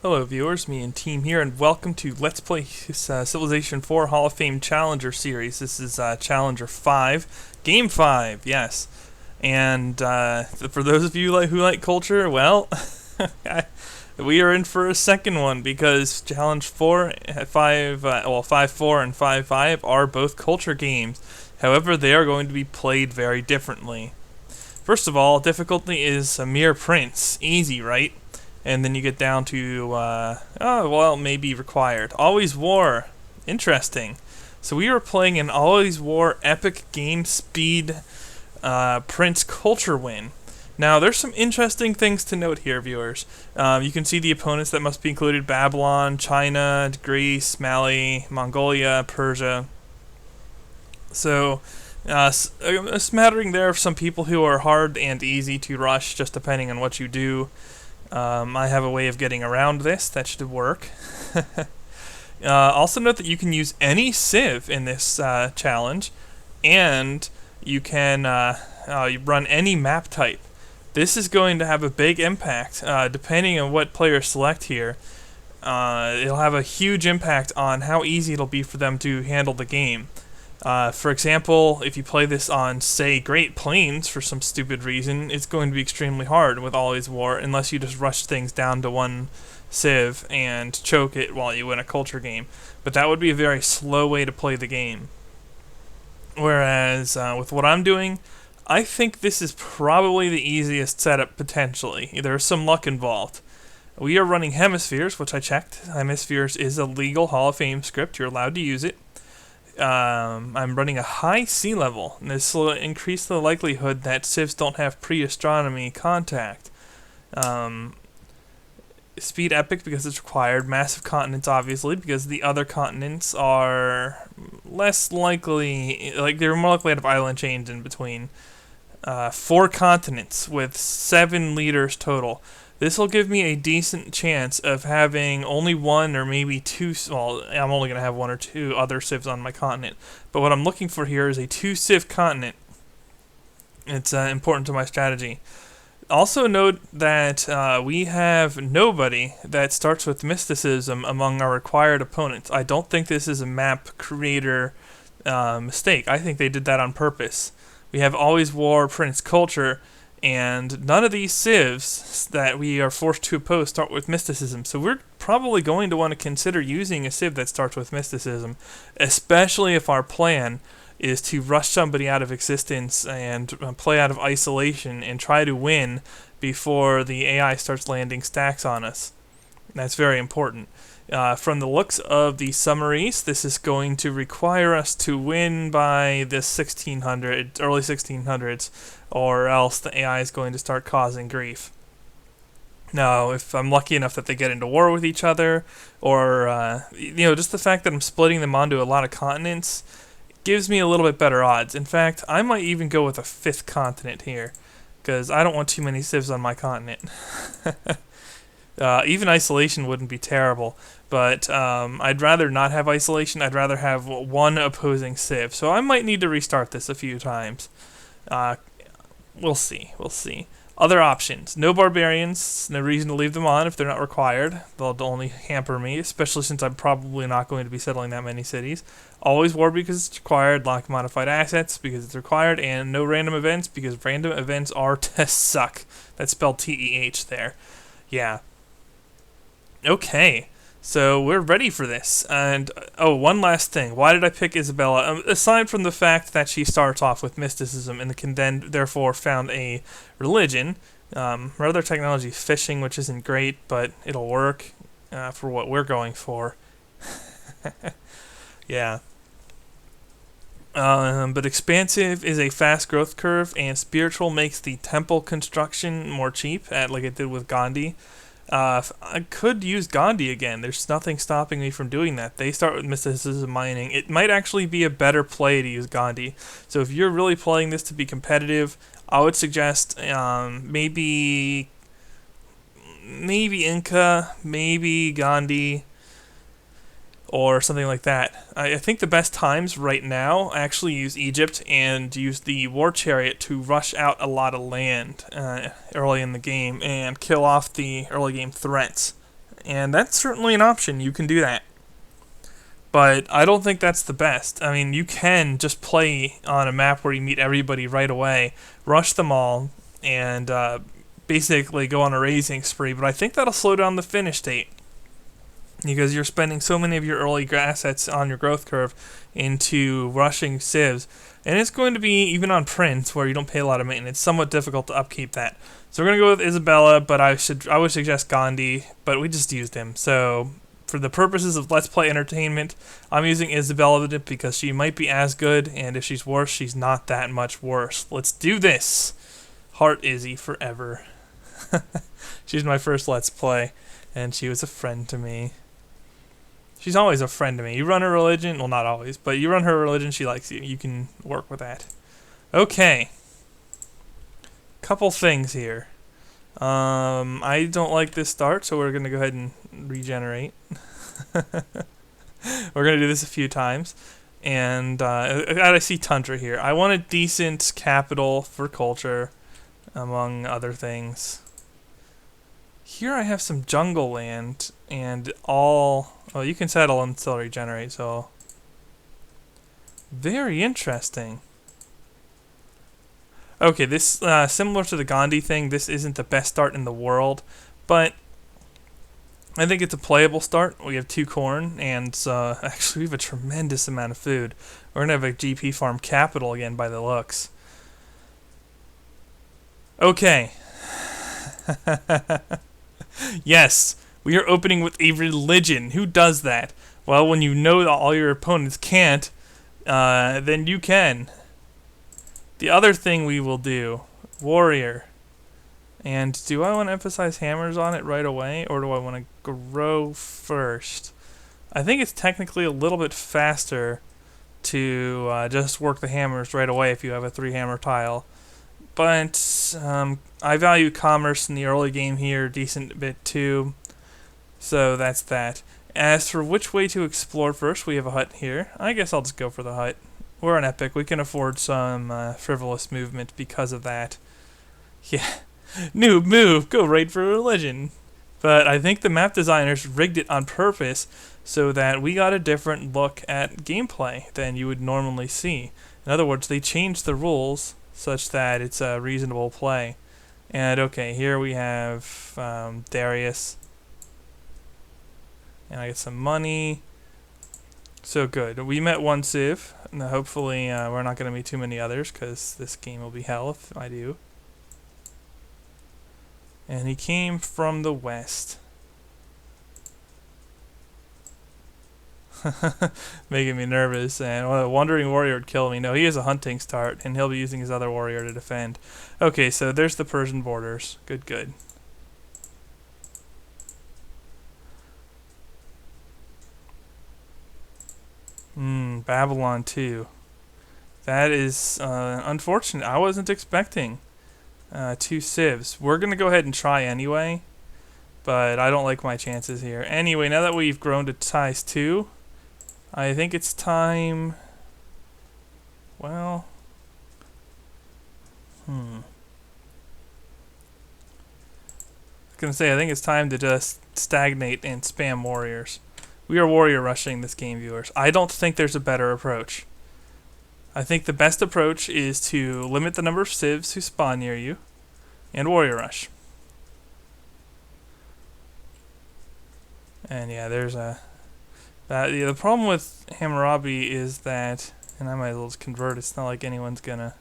Hello viewers, me and team here, and welcome to Let's Play Civilization 4 Hall of Fame Challenger Series. This is Challenger 5, Game 5, yes. And for those of you who like culture, well, we are in for a second one because Challenge 4, 5, 5-4 and 5-5 are both culture games. However, they are going to be played very differently. First of all, difficulty is a mere prince. Easy, right? And then you get down to, maybe required. Always War. Interesting. So we are playing an Always War epic game speed Prince culture win. Now, there's some interesting things to note here, viewers. You can see the opponents that must be included: Babylon, China, Greece, Mali, Mongolia, Persia. So, a smattering there of some people who are hard and easy to rush, just depending on what you do. I have a way of getting around this that should work. Also note that you can use any civ in this challenge, and you can you run any map type. This is going to have a big impact, depending on what players select here. It'll have a huge impact on how easy it'll be for them to handle the game. For example, if you play this on, say, Great Plains for some stupid reason, it's going to be extremely hard with Always War unless you just rush things down to one civ and choke it while you win a culture game. But that would be a very slow way to play the game. Whereas, with what I'm doing, I think this is probably the easiest setup potentially. There's some luck involved. We are running Hemispheres, which I checked. Hemispheres is a legal Hall of Fame script. You're allowed to use it. I'm running a high sea level, and this will increase the likelihood that civs don't have pre-astronomy contact. Speed epic because it's required. Massive continents, obviously, because the other continents are less likely, they're more likely to have island chains in between. 4 continents with 7 leaders total. This will give me a decent chance of having only 1 or maybe 2, well, I'm only going to have 1 or 2 other civs on my continent. But what I'm looking for here is a 2-civ continent. It's important to my strategy. Also note that we have nobody that starts with mysticism among our required opponents. I don't think this is a map creator mistake. I think they did that on purpose. We have Always War, Prince Culture, and none of these civs that we are forced to oppose start with mysticism. So we're probably going to want to consider using a civ that starts with mysticism, especially if our plan is to rush somebody out of existence and play out of isolation and try to win before the AI starts landing stacks on us. That's very important. From the looks of the summaries, this is going to require us to win by the early 1600s, or else the AI is going to start causing grief. Now, if I'm lucky enough that they get into war with each other, or just the fact that I'm splitting them onto a lot of continents, gives me a little bit better odds. In fact, I might even go with a 5th continent here, because I don't want too many civs on my continent. Even isolation wouldn't be terrible, but I'd rather not have isolation. I'd rather have 1 opposing civ. So I might need to restart this a few times. We'll see. Other options. No barbarians. No reason to leave them on if they're not required. They'll only hamper me, especially since I'm probably not going to be settling that many cities. Always War because it's required. Lock modified assets because it's required. And no random events because random events are to suck. That's spelled T-E-H there. Yeah. Okay, so we're ready for this. And, one last thing. Why did I pick Isabella? Aside from the fact that she starts off with mysticism and can then, therefore, found a religion. Her other technology is fishing, which isn't great, but it'll work for what we're going for. Yeah. But expansive is a fast growth curve, and spiritual makes the temple construction more cheap, like it did with Gandhi. I could use Gandhi again. There's nothing stopping me from doing that. They start with mysticism mining. It might actually be a better play to use Gandhi. So if you're really playing this to be competitive, I would suggest maybe Inca, maybe Gandhi, or something like that. I think the best times right now actually use Egypt and use the War Chariot to rush out a lot of land early in the game and kill off the early game threats. And that's certainly an option. You can do that. But I don't think that's the best. I mean, you can just play on a map where you meet everybody right away, rush them all, and basically go on a raising spree. But I think that'll slow down the finish date, because you're spending so many of your early assets on your growth curve into rushing civs. And it's going to be, even on Prince, where you don't pay a lot of maintenance, somewhat difficult to upkeep that. So we're going to go with Isabella, but I would suggest Gandhi, but we just used him. So for the purposes of Let's Play entertainment, I'm using Isabella because she might be as good, and if she's worse, she's not that much worse. Let's do this! Heart Izzy forever. She's my first Let's Play, and she was a friend to me. She's always a friend to me. You run her religion, well, not always, but you run her religion, she likes you. You can work with that. Okay. Couple things here. I don't like this start, so we're going to go ahead and regenerate. We're going to do this a few times. And I see Tundra here. I want a decent capital for culture, among other things. Here I have some jungle land, and all... Oh, you can settle and still regenerate, so... Very interesting. Okay, this, similar to the Gandhi thing, this isn't the best start in the world, but I think it's a playable start. We have 2 corn, and actually we have a tremendous amount of food. We're going to have a GP farm capital again by the looks. Okay. Yes, we are opening with a religion. Who does that? Well, when you know that all your opponents can't, then you can. The other thing we will do, warrior. And do I want to emphasize hammers on it right away, or do I want to grow first? I think it's technically a little bit faster to just work the hammers right away if you have a 3-hammer tile. But I value commerce in the early game here a decent bit too. So that's that. As for which way to explore first, we have a hut here. I guess I'll just go for the hut. We're an epic. We can afford some frivolous movement because of that. Yeah. Noob move. Go raid for religion. But I think the map designers rigged it on purpose so that we got a different look at gameplay than you would normally see. In other words, they changed the rules such that it's a reasonable play. And okay, here we have Darius. And I get some money. So good. We met one civ. And hopefully we're not going to meet too many others, because this game will be hell if I do. And he came from the west. Making me nervous, and a wandering warrior would kill me. No, he has a hunting start, and he'll be using his other warrior to defend. Okay, so there's the Persian borders. Good, good. Babylon 2. That is unfortunate. I wasn't expecting 2 civs. We're going to go ahead and try anyway, but I don't like my chances here. Anyway, now that we've grown to size 2, I think it's time... Well... I was going to say, I think it's time to just stagnate and spam warriors. We are warrior rushing this game, viewers. I don't think there's a better approach. I think the best approach is to limit the number of civs who spawn near you, and warrior rush. And yeah, there's a... the problem with Hammurabi is that, and I might as well just convert, it's not like anyone's gonna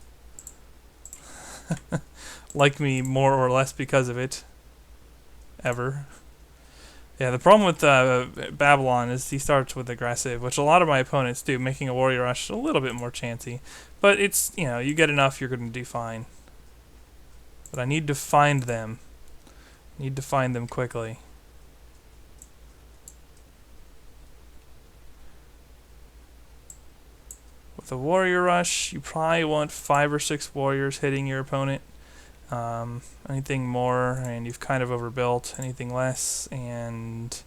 like me more or less because of it. Ever. Yeah, the problem with Babylon is he starts with aggressive, which a lot of my opponents do, making a warrior rush a little bit more chancy. But it's, you know, you get enough, you're going to do fine. But I need to find them. Need to find them quickly. With a warrior rush, you probably want 5 or 6 warriors hitting your opponent. Anything more, and you've kind of overbuilt. Anything less, and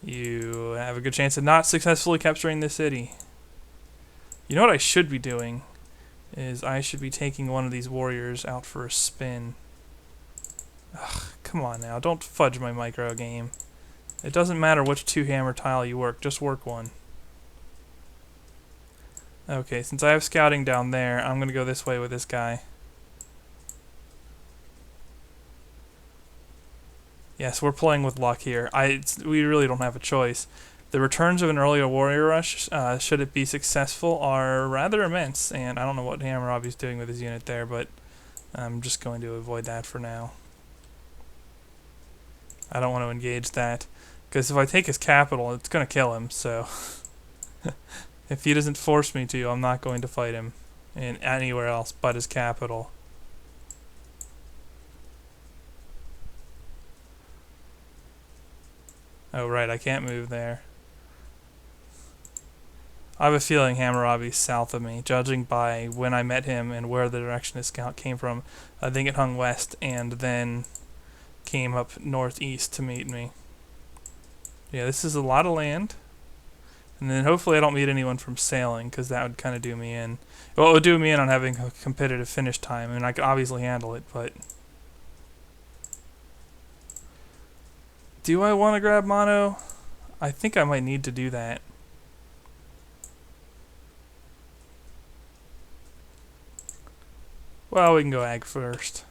you have a good chance of not successfully capturing the city. You know what I should be doing? Is I should be taking one of these warriors out for a spin. Ugh, come on now, don't fudge my micro game. It doesn't matter which 2-hammer tile you work, just work one. Okay, since I have scouting down there, I'm going to go this way with this guy. Yes, we're playing with luck here. We really don't have a choice. The returns of an earlier warrior rush, should it be successful, are rather immense, and I don't know what Hammurabi's doing with his unit there, but I'm just going to avoid that for now. I don't want to engage that, because if I take his capital, it's going to kill him, so if he doesn't force me to, I'm not going to fight him in anywhere else but his capital. Oh right, I can't move there. I have a feeling Hammurabi's south of me, judging by when I met him and where the direction his scout came from. I think it hung west and then came up northeast to meet me. Yeah, this is a lot of land. And then hopefully I don't meet anyone from sailing, because that would kind of do me in. Well, it would do me in on having a competitive finish time. I mean, I could obviously handle it, but... Do I want to grab mono? I think I might need to do that. Well, we can go ag first.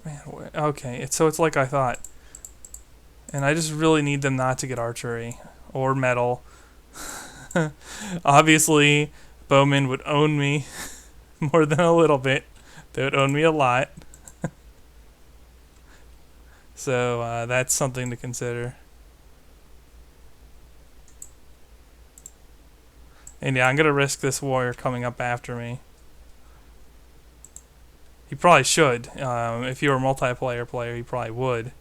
Man, okay, so it's like I thought. And I just really need them not to get archery. Or metal. Obviously, bowmen would own me more than a little bit. They would own me a lot. So that's something to consider. And yeah, I'm going to risk this warrior coming up after me. He probably should. If you were a multiplayer player, he probably would.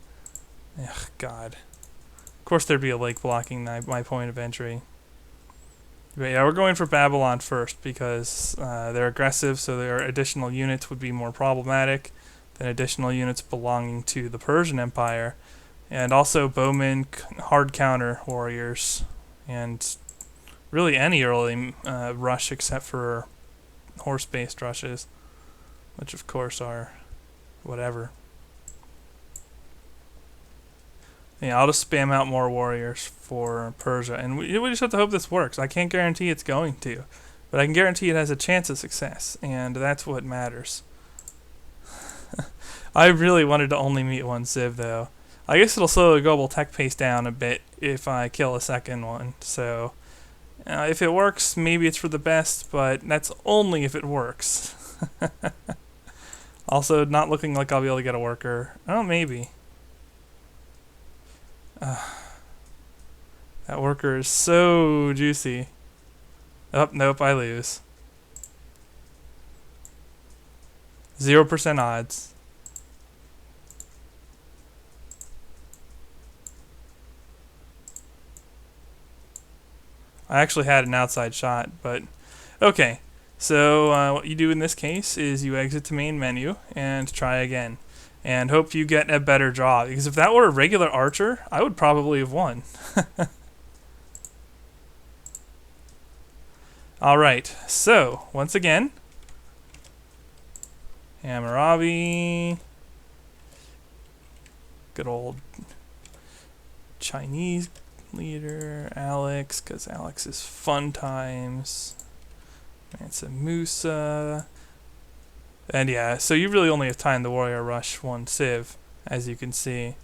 Ugh, God. Of course there'd be a lake blocking my point of entry. But yeah, we're going for Babylon first because they're aggressive, so their additional units would be more problematic than additional units belonging to the Persian Empire. And also bowmen, hard counter warriors, and really any early rush except for horse-based rushes, which of course are whatever. Yeah, I'll just spam out more warriors for Persia, and we just have to hope this works. I can't guarantee it's going to, but I can guarantee it has a chance of success, and that's what matters. I really wanted to only meet one civ, though. I guess it'll slow the global tech pace down a bit if I kill a second one, so if it works, maybe it's for the best, but that's only if it works. Also, not looking like I'll be able to get a worker. Oh, maybe. That worker is so juicy. Oh, nope, I lose. 0% odds. I actually had an outside shot, but okay. So what you do in this case is you exit to main menu and try again. And hope you get a better draw, because if that were a regular archer, I would probably have won. Alright, so, once again, Hammurabi, good old Chinese leader, Alex, because Alex is fun times, Mansa Musa. And yeah, so you really only have time to warrior rush one civ, as you can see.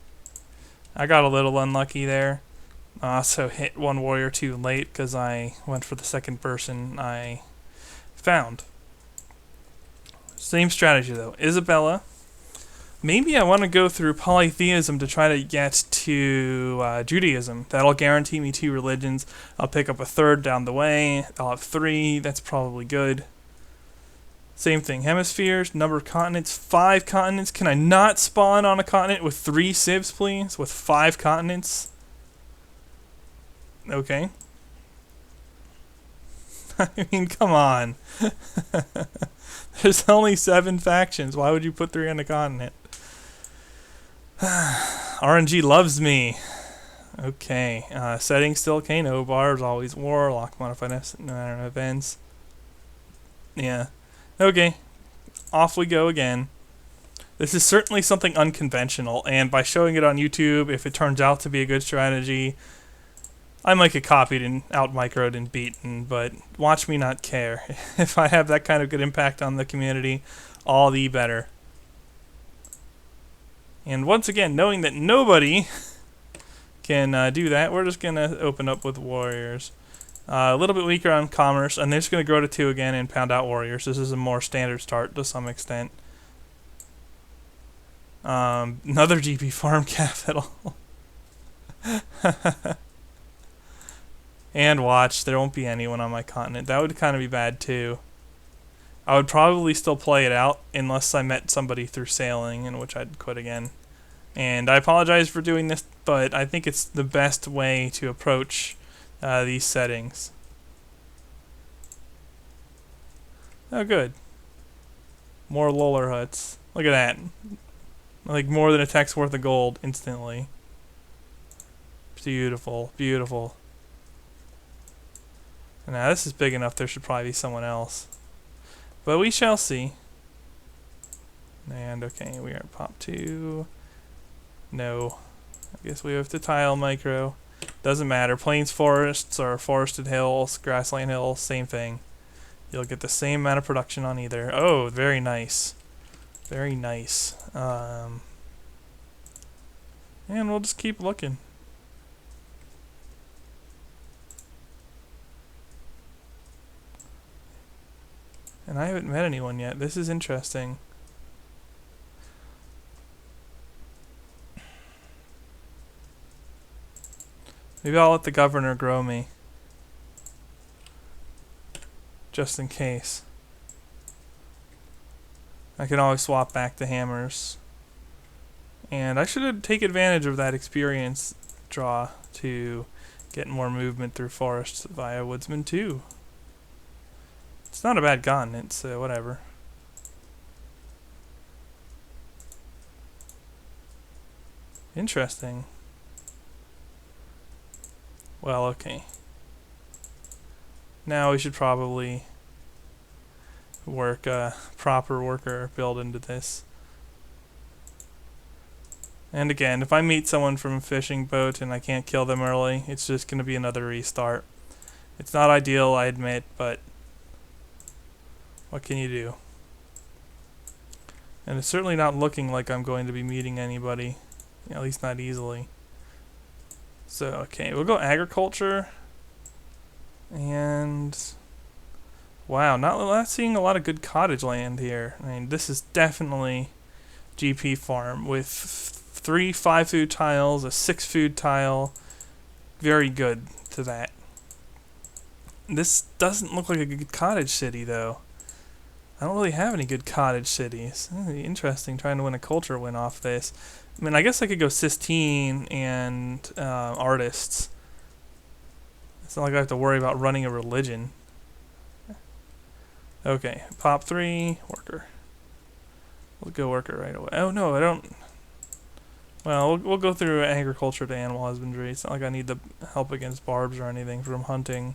I got a little unlucky there. I also hit one warrior too late because I went for the second person I found. Same strategy though. Isabella. Maybe I want to go through polytheism to try to get to Judaism. That'll guarantee me 2 religions. I'll pick up a third down the way. I'll have 3. That's probably good. Same thing, hemispheres, number of continents, 5 continents. Can I not spawn on a continent with 3 civs, please? With 5 continents? Okay. I mean, come on. There's only 7 factions. Why would you put 3 on a continent? RNG loves me. Okay. Settings still Kano, bars, always war, lock modified events. Yeah. Okay, off we go again. This is certainly something unconventional, and by showing it on YouTube, if it turns out to be a good strategy, I might get copied and out-microed and beaten, but watch me not care. If I have that kind of good impact on the community, all the better. And once again, knowing that nobody can do that, we're just going to open up with warriors. A little bit weaker on commerce, and they're just going to grow to 2 again and pound out warriors. This is a more standard start to some extent. Another GP farm capital. And watch, there won't be anyone on my continent. That would kind of be bad too. I would probably still play it out unless I met somebody through sailing, in which I'd quit again. And I apologize for doing this, but I think it's the best way to approach these settings. Oh, good. More Lolar huts. Look at that. Like more than a tech's worth of gold instantly. Beautiful, beautiful. Now this is big enough, there should probably be someone else. But we shall see. And okay, we are at pop 2. No. I guess we have to tile micro. Doesn't matter. Plains forests or forested hills, grassland hills, same thing. You'll get the same amount of production on either. Oh, very nice. Very nice. And we'll just keep looking. And I haven't met anyone yet. This is interesting. Maybe I'll let the governor grow me. Just in case. I can always swap back to hammers. And I should take advantage of that experience draw to get more movement through forests via Woodsman 2. It's not a bad gun, it's whatever. Interesting. Well, okay. Now we should probably work a proper worker build into this. And again, if I meet someone from a fishing boat and I can't kill them early, it's just going to be another restart. It's not ideal, I admit, but what can you do? And it's certainly not looking like I'm going to be meeting anybody, at least not easily. So, okay, we'll go agriculture. And wow, not seeing a lot of good cottage land here. I mean, this is definitely GP farm with 3 5-food tiles, a 6-food tile. Very good to that. This doesn't look like a good cottage city, though. I don't really have any good cottage cities. Interesting, trying to win a culture win off this. I mean, I guess I could go Sistine and artists. It's not like I have to worry about running a religion. Okay, pop 3, worker. We'll go worker right away. Oh no, I don't. Well, we'll go through agriculture to animal husbandry. It's not like I need the help against barbs or anything from hunting.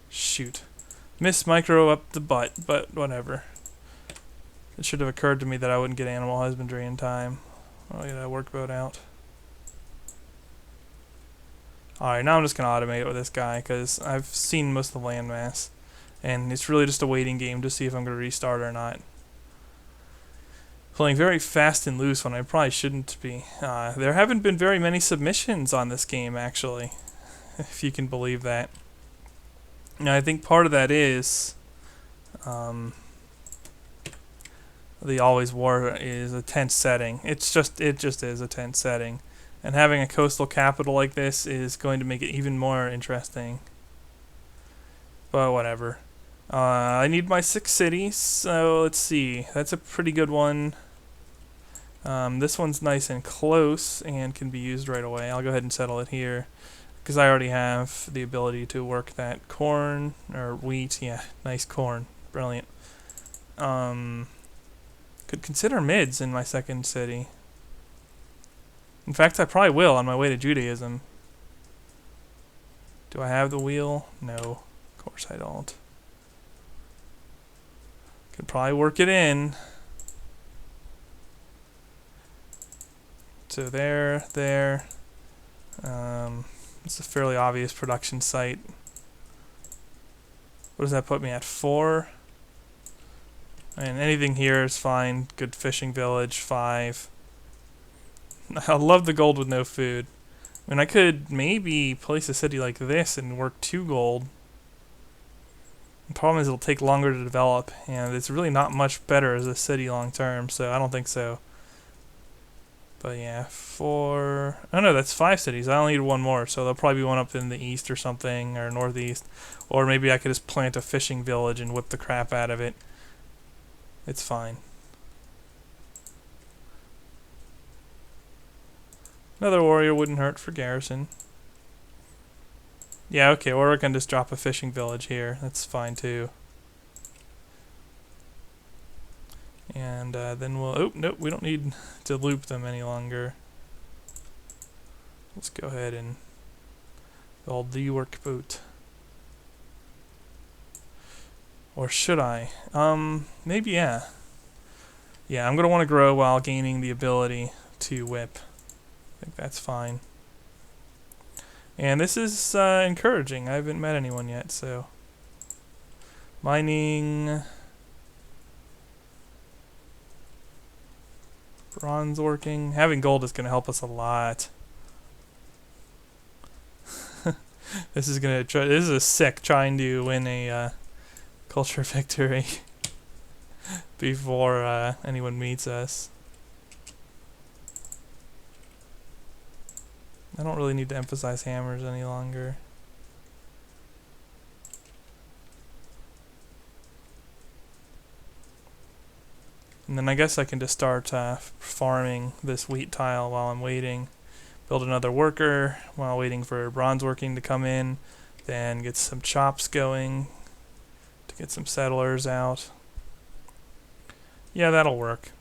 Shoot. Miss micro up the butt, but whatever. It should have occurred to me that I wouldn't get animal husbandry in time. I'll get that workboat out. Alright, now I'm just going to automate it with this guy, because I've seen most of the landmass. And it's really just a waiting game to see if I'm going to restart or not. Playing very fast and loose when I probably shouldn't be. There haven't been very many submissions on this game, actually. If you can believe that. Now, I think part of that is the Always War is a tense setting. It just is a tense setting. And having a coastal capital like this is going to make it even more interesting. But whatever. I need my 6 cities, so let's see. That's a pretty good one. This one's nice and close and can be used right away. I'll go ahead and settle it here, because I already have the ability to work that corn, or wheat. Yeah, nice corn. Brilliant. Could consider mids in my 2nd city. In fact, I probably will on my way to Judaism. Do I have the wheel? No, of course I don't. Could probably work it in. So there. It's a fairly obvious production site. What does that put me at? 4? And anything here is fine. Good fishing village, 5. I love the gold with no food. I mean, I could maybe place a city like this and work 2 gold. The problem is it'll take longer to develop, and it's really not much better as a city long term, so I don't think so. But yeah, 4... Oh no, that's 5 cities. I only need 1 more, so there'll probably be one up in the east or something, or northeast. Or maybe I could just plant a fishing village and whip the crap out of it. It's fine. Another warrior wouldn't hurt for garrison. Yeah, okay, or I can just drop a fishing village here. That's fine too. And then we'll... Oh, nope, we don't need to loop them any longer. Let's go ahead and build the workboat. Or should I? Maybe, yeah. Yeah, I'm going to want to grow while gaining the ability to whip. I think that's fine. And this is encouraging. I haven't met anyone yet, so... Mining... Bronze working. Having gold is going to help us a lot. This is a sick trying to win a culture victory before anyone meets us. I don't really need to emphasize hammers any longer. And then I guess I can just start farming this wheat tile while I'm waiting. Build another worker while waiting for bronze working to come in. Then get some chops going to get some settlers out. Yeah, that'll work.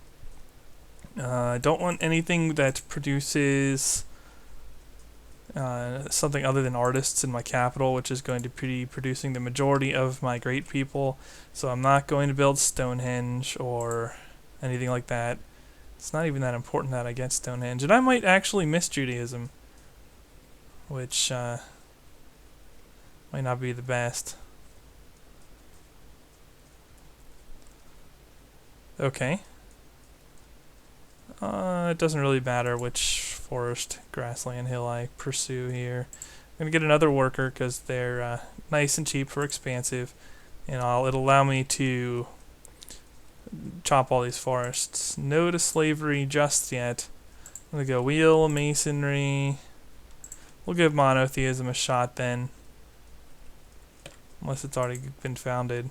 I don't want anything that produces something other than artists in my capital, which is going to be producing the majority of my great people. So I'm not going to build Stonehenge or anything like that. It's not even that important that I get Stonehenge. And I might actually miss Judaism, which might not be the best. Okay. It doesn't really matter which forest, grassland, hill I pursue here. I'm going to get another worker because they're nice and cheap for expansive. And it'll allow me to chop all these forests. No to slavery just yet. I'm going to go wheel, masonry. We'll give monotheism a shot then. Unless it's already been founded.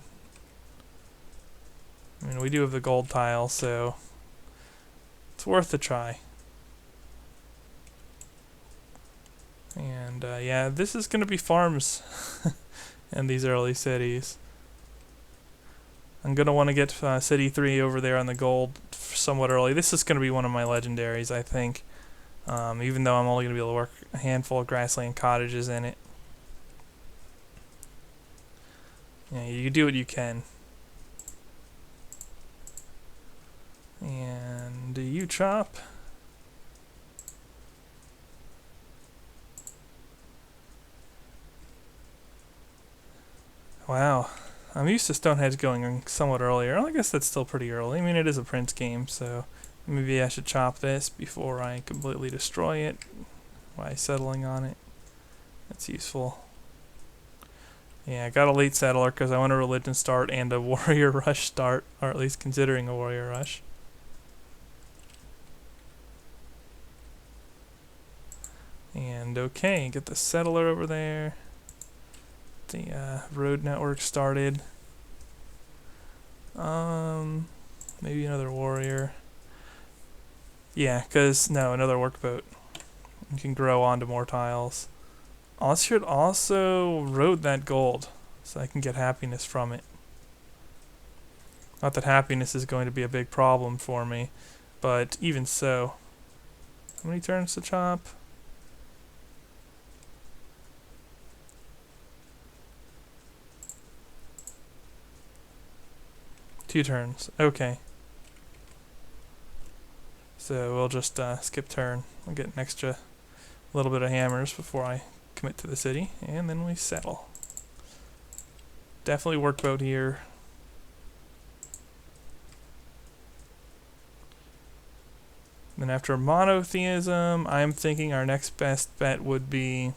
I mean, we do have the gold tile, so it's worth a try. And yeah, this is going to be farms in these early cities. I'm going to want to get City 3 over there on the gold somewhat early. This is going to be one of my legendaries, I think. Even though I'm only going to be able to work a handful of grassland cottages in it. Yeah, you do what you can. And do you chop? Wow. I'm used to Stonehenge going somewhat earlier. I guess that's still pretty early. I mean, it is a Prince game, so maybe I should chop this before I completely destroy it by settling on it. That's useful. Yeah, I got a late settler because I want a religion start and a warrior rush start, or at least considering a warrior rush. And okay, get the settler over there. The road network started. Maybe another warrior. Yeah, another workboat. You can grow onto more tiles. I should also road that gold so I can get happiness from it. Not that happiness is going to be a big problem for me, but even so. How many turns to chop? 2 turns. Okay. So we'll just skip turn. We'll get an extra little bit of hammers before I commit to the city, and then we settle. Definitely workboat here. Then after monotheism, I'm thinking our next best bet would be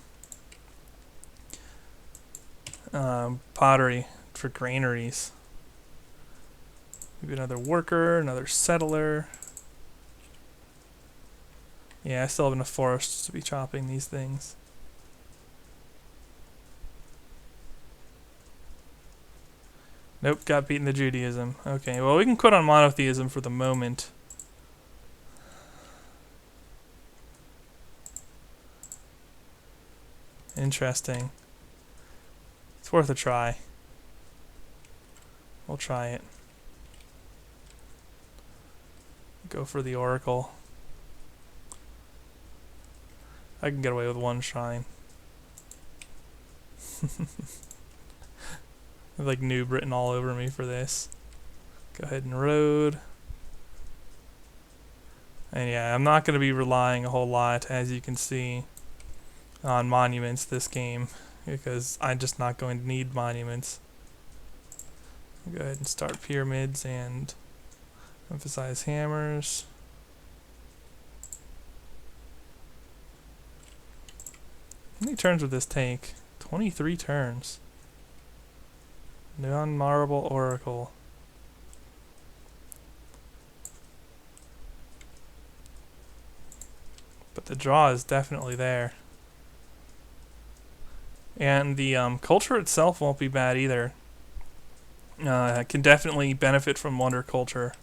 pottery for granaries. Maybe another worker, another settler. Yeah, I still have enough forests to be chopping these things. Nope, got beaten to Judaism. Okay, well we can quit on monotheism for the moment. Interesting. It's worth a try. We'll try it. Go for the Oracle. I can get away with 1 shrine. Like noob written all over me for this. Go ahead and road. And yeah, I'm not going to be relying a whole lot, as you can see, on monuments this game, because I'm just not going to need monuments. Go ahead and start pyramids and emphasize hammers. How many turns would this take? 23 turns. Non-marble oracle. But the draw is definitely there. And the culture itself won't be bad either. Can definitely benefit from wonder culture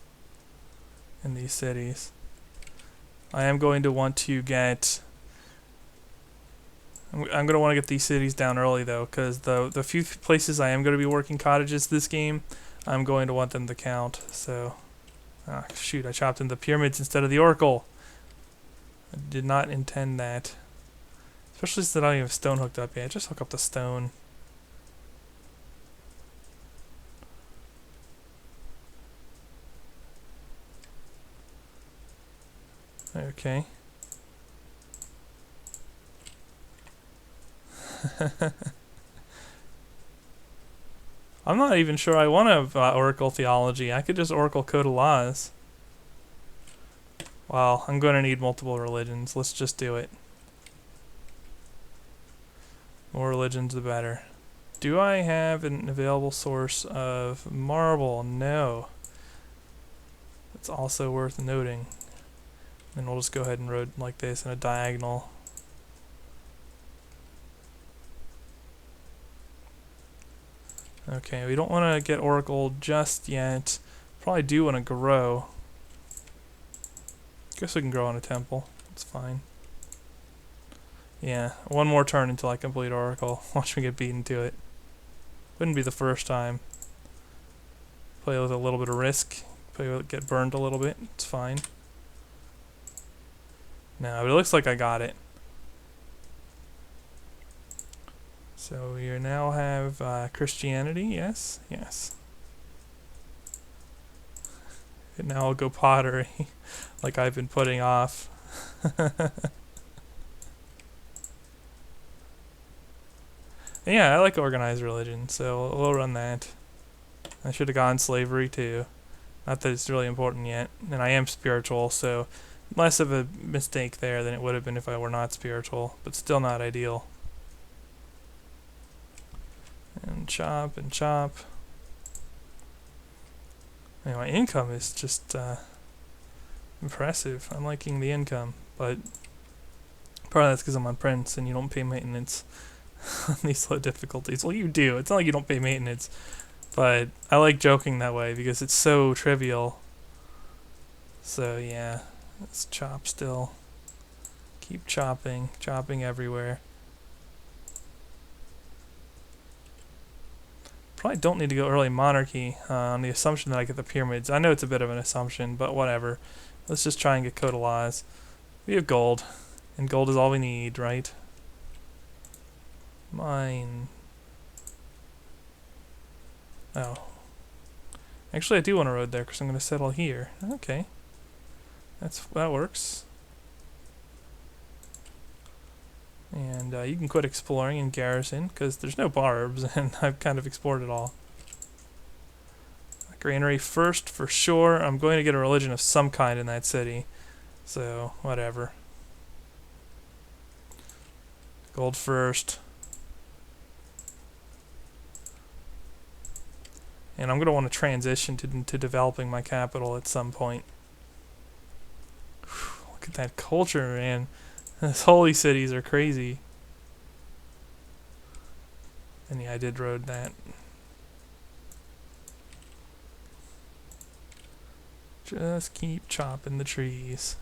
in these cities. I am going to want to get... I'm going to want to get these cities down early though, because the few places I am going to be working cottages this game, I'm going to want them to count. So, shoot, I chopped in the pyramids instead of the oracle. I did not intend that. Especially since I don't even have stone hooked up yet. Just hook up the stone. Okay. I'm not even sure I want to Oracle Theology. I could just Oracle Code of Laws. Well, I'm going to need multiple religions. Let's just do it. More religions the better. Do I have an available source of marble? No. That's also worth noting. Then we'll just go ahead and road like this in a diagonal. Okay, we don't want to get Oracle just yet. Probably do want to grow. Guess we can grow on a temple. It's fine. Yeah, 1 more turn until I complete Oracle. Watch me get beaten to it. Wouldn't be the first time. Play with a little bit of risk. Play with get burned a little bit. It's fine. No, but it looks like I got it. So we now have Christianity, yes, yes. And now I'll go pottery, like I've been putting off. Yeah, I like organized religion, so we'll run that. I should have gone slavery too. Not that it's really important yet. And I am spiritual, so less of a mistake there than it would have been if I were not spiritual, but still not ideal. And chop and chop. Anyway, my income is just impressive. I'm liking the income, but probably that's because I'm on Prince and you don't pay maintenance on these low difficulties. Well, you do. It's not like you don't pay maintenance, but I like joking that way because it's so trivial. So yeah, let's chop still. Keep chopping, chopping everywhere. Probably don't need to go early monarchy on the assumption that I get the pyramids. I know it's a bit of an assumption, but whatever. Let's just try and get Code of Laws. We have gold, and gold is all we need, right? Mine. Oh. Actually, I do want a road there because I'm going to settle here. Okay. That works. And you can quit exploring in Garrison because there's no barbs and I've kind of explored it all. Granary first for sure. I'm going to get a religion of some kind in that city. So, whatever. Gold first. And I'm going to want to transition to developing my capital at some point. Whew, look at that culture, man. Those holy cities are crazy. And yeah, I did road that. Just keep chopping the trees.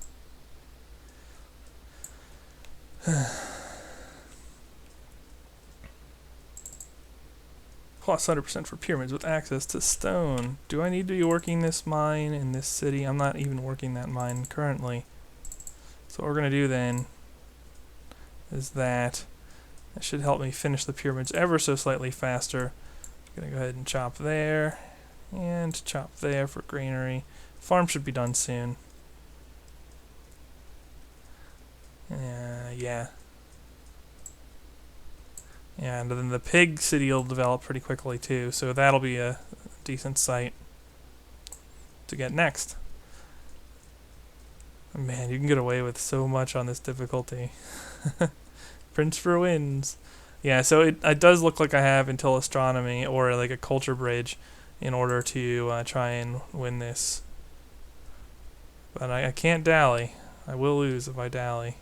Plus 100% for pyramids with access to stone. Do I need to be working this mine in this city? I'm not even working that mine currently. So what we're going to do then is that should help me finish the pyramids ever so slightly faster. I'm going to go ahead and chop there and chop there for granary. Farm should be done soon. Yeah. And then the pig city will develop pretty quickly too, so that'll be a decent site to get next. Man, you can get away with so much on this difficulty. Prince for wins. Yeah, so it does look like I have until astronomy or like a culture bridge in order to try and win this. But I can't dally. I will lose if I dally.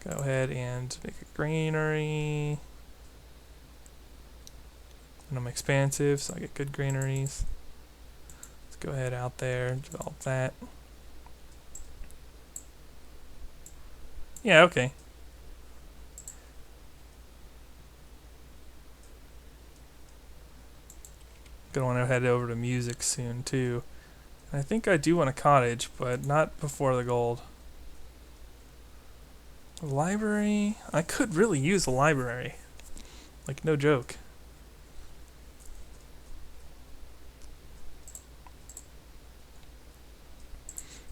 Go ahead and make a granary. And I'm expansive, so I get good granaries. Let's go ahead out there and develop that. Yeah, okay. Gonna want to head over to music soon too. And I think I do want a cottage, but not before the gold. Library? I could really use a library. Like, no joke.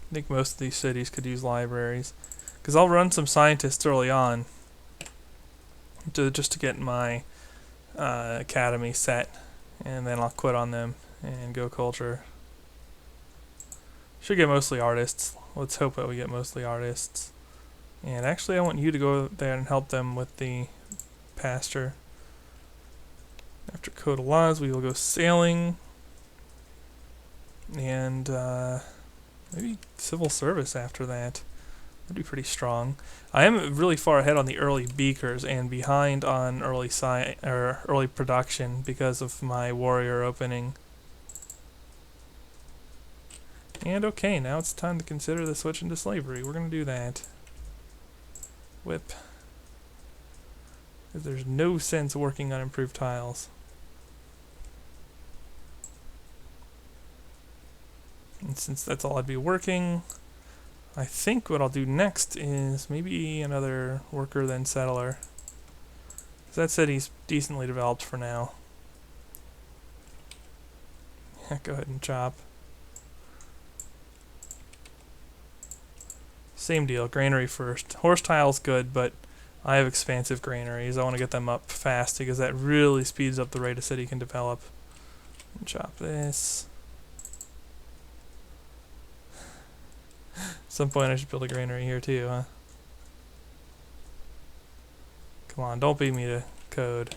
I think most of these cities could use libraries. Because I'll run some scientists early on just to get my academy set. And then I'll quit on them and go culture. Should get mostly artists. Let's hope that we get mostly artists. And actually I want you to go there and help them with the pasture. After Code of Laws we will go sailing. And maybe civil service after that. That'd be pretty strong. I am really far ahead on the early beakers and behind on early production because of my warrior opening. And okay, now it's time to consider the switch into slavery. We're going to do that. Whip. Because there's no sense working on improved tiles. And since that's all I'd be working, I think what I'll do next is maybe another worker then settler. Because that city's decently developed for now. Yeah, go ahead and chop. Same deal, granary first. Horse tile's good, but I have expansive granaries. I want to get them up fast because that really speeds up the rate a city can develop. And chop this. At some point I should build a granary here too, huh? Come on, don't beat me to code.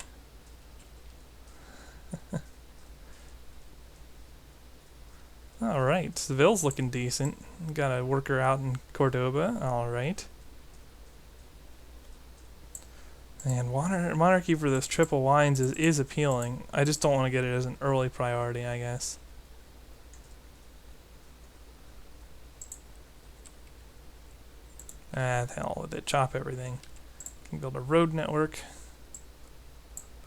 Alright, Seville's looking decent. Got a worker out in Cordoba, alright. And monarchy for those triple wines is appealing. I just don't want to get it as an early priority, I guess. Ah, the hell with it. Chop everything. Can build a road network.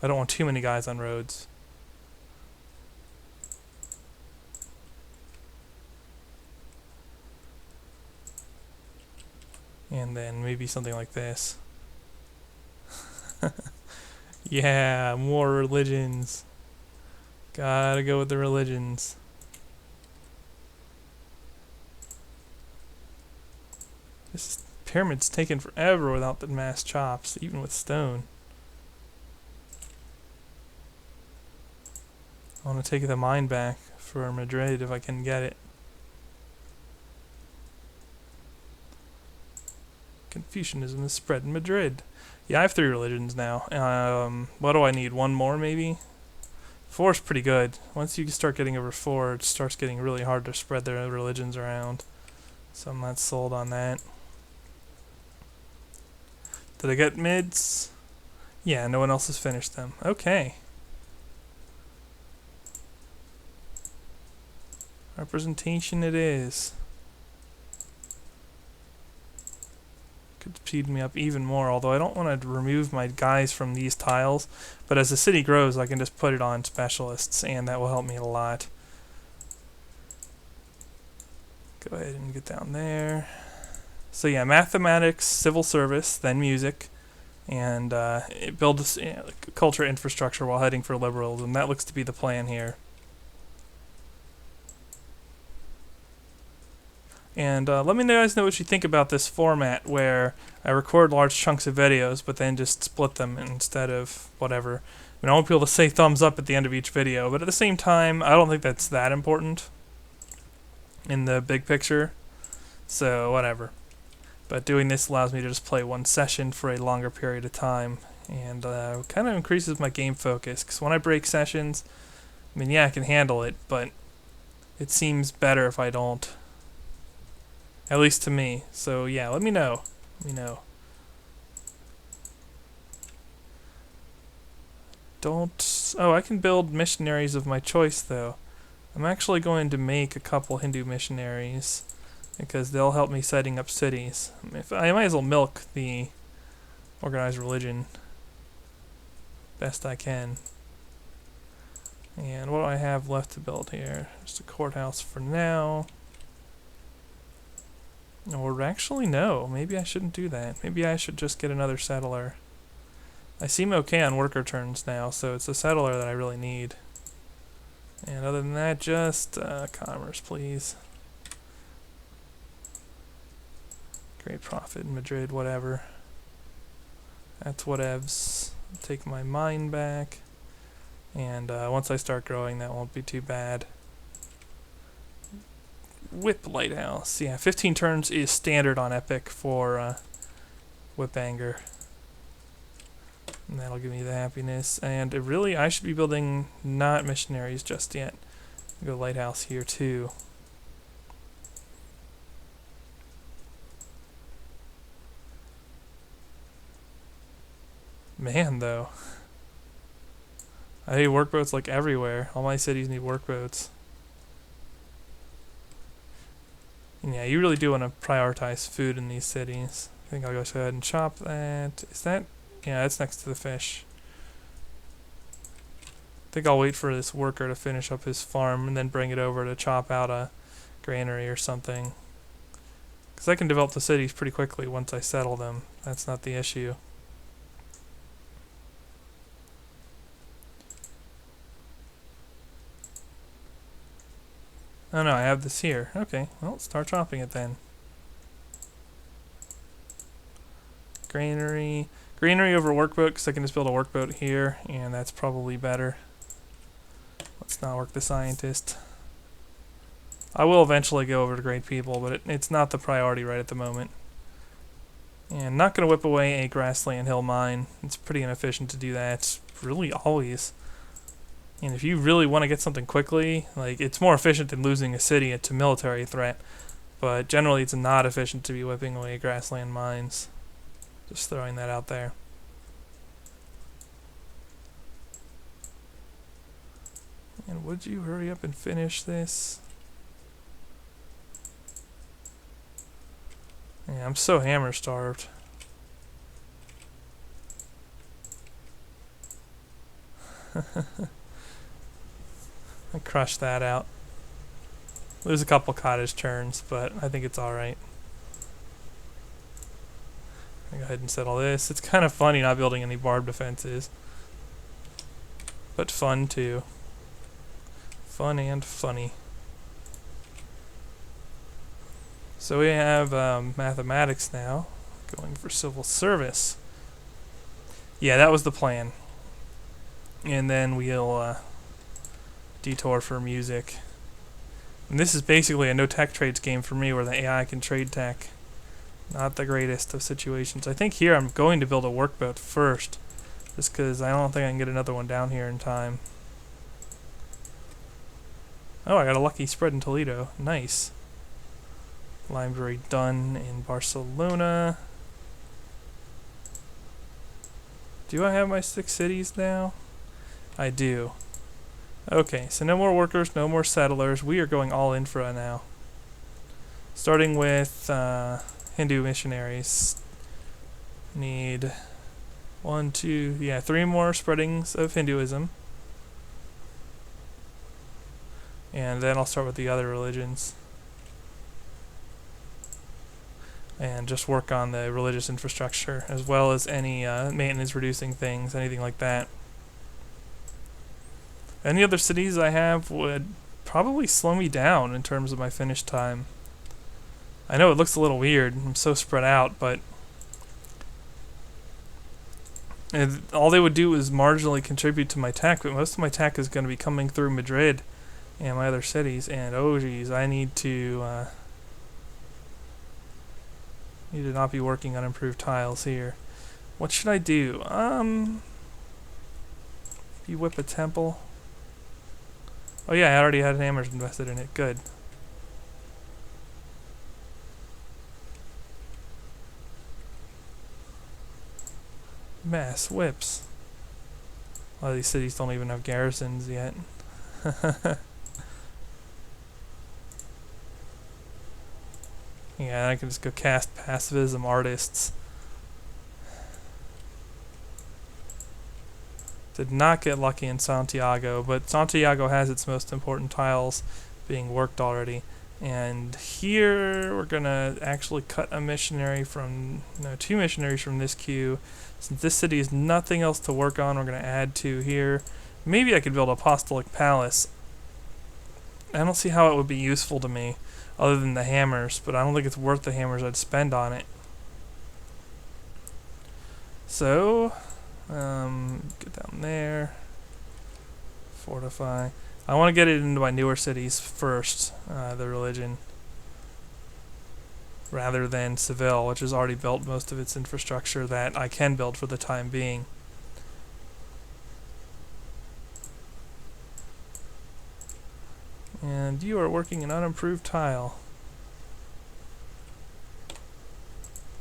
I don't want too many guys on roads. And then maybe something like this. Yeah, more religions. Gotta go with the religions. This pyramid's taken forever without the mass chops, even with stone. I want to take the mine back for Madrid if I can get it. Confucianism is spread in Madrid. Yeah, I have 3 religions now. What do I need? 1 more, maybe? 4 is pretty good. Once you start getting over 4, it starts getting really hard to spread their religions around. So I'm not sold on that. Did I get mids? Yeah, no one else has finished them. Okay. Representation it is. Could speed me up even more, although I don't want to remove my guys from these tiles. But as the city grows, I can just put it on specialists, and that will help me a lot. Go ahead and get down there. So yeah, mathematics, civil service, then music, and it builds culture infrastructure while heading for liberalism. That looks to be the plan here. And let me guys know what you think about this format where I record large chunks of videos but then just split them instead of whatever. I want people to say thumbs up at the end of each video, but at the same time, I don't think that's that important in the big picture, so whatever. But doing this allows me to just play one session for a longer period of time, and kind of increases my game focus, because when I break sessions, I mean, yeah, I can handle it, but it seems better if I don't. At least to me. So yeah, let me know. Let me know. Don't... Oh, I can build missionaries of my choice, though. I'm actually going to make a couple Hindu missionaries, because they'll help me setting up cities. I might as well milk the organized religion best I can. And what do I have left to build here? Just a courthouse for now. Or actually, no. Maybe I shouldn't do that. Maybe I should just get another settler. I seem okay on worker turns now, so it's a settler that I really need. And other than that, just commerce, please. Great profit in Madrid, whatever. That's whatevs. Take my mine back. And once I start growing, that won't be too bad. Whip Lighthouse. Yeah, 15 turns is standard on Epic for Whip Anger. And that'll give me the happiness. And really, I should be building not missionaries just yet. Go Lighthouse here too. Man, though. I need workboats like everywhere. All my cities need workboats. Yeah, you really do want to prioritize food in these cities. I think I'll go ahead and chop that. Is that... Yeah, that's next to the fish. I think I'll wait for this worker to finish up his farm and then bring it over to chop out a granary or something. Because I can develop the cities pretty quickly once I settle them. That's not the issue. Oh no, I have this here. Okay, well, start chopping it then. Granary. Granary over workboat, because I can just build a workboat here, and that's probably better. Let's not work the scientist. I will eventually go over to great people, but it's not the priority right at the moment. And not going to whip away a grassland hill mine. It's pretty inefficient to do that, really always. And if you really want to get something quickly, like, it's more efficient than losing a city to military threat. But generally it's not efficient to be whipping away grassland mines. Just throwing that out there. And would you hurry up and finish this? Yeah, I'm so hammer starved. I crushed that out. Lose a couple cottage turns, but I think it's alright. Go ahead and settle this. It's kind of funny not building any barbed defenses. But fun too. Fun and funny. So we have mathematics now, going for civil service. Yeah, that was the plan. And then we'll detour for music. And this is basically a no tech trades game for me where the AI can trade tech. Not the greatest of situations. I think here I'm going to build a workboat first, just because I don't think I can get another one down here in time. Oh, I got a lucky spread in Toledo. Nice. Library done in Barcelona. Do I have my 6 cities now? I do. Okay, so no more workers, no more settlers. We are going all infra now. Starting with Hindu missionaries. Need 1, 2, yeah, 3 more spreadings of Hinduism. And then I'll start with the other religions. And just work on the religious infrastructure, as well as any maintenance reducing things, anything like that. Any other cities I have would probably slow me down in terms of my finish time. I know it looks a little weird, I'm so spread out, but all they would do is marginally contribute to my tech, but most of my tech is going to be coming through Madrid and my other cities, and oh geez, I need to not be working on improved tiles here. What should I do? Maybe whip a temple. Oh yeah, I already had hammers invested in it. Good. Mass whips. A lot of these cities don't even have garrisons yet. Yeah, I can just go cast pacifism artists. Did not get lucky in Santiago, but Santiago has its most important tiles being worked already. And here we're gonna actually cut a missionary from, no, 2 missionaries from this queue. Since this city has nothing else to work on, we're gonna add 2 here. Maybe I could build an apostolic palace. I don't see how it would be useful to me other than the hammers, but I don't think it's worth the hammers I'd spend on it. So, get down there, fortify. I want to get it into my newer cities first, the religion, rather than Seville, which has already built most of its infrastructure that I can build for the time being. And you are working an unimproved tile.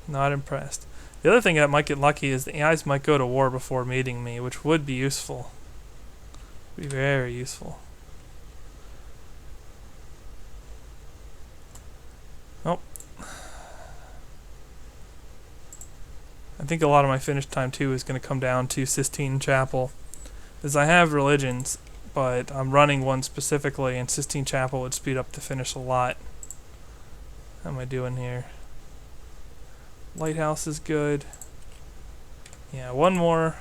Not impressed. The other thing that might get lucky is the AIs might go to war before meeting me, which would be useful. Be very useful. Oh. I think a lot of my finish time too is going to come down to Sistine Chapel, as I have religions, but I'm running one specifically, and Sistine Chapel would speed up the finish a lot. How am I doing here? Lighthouse is good. Yeah, one more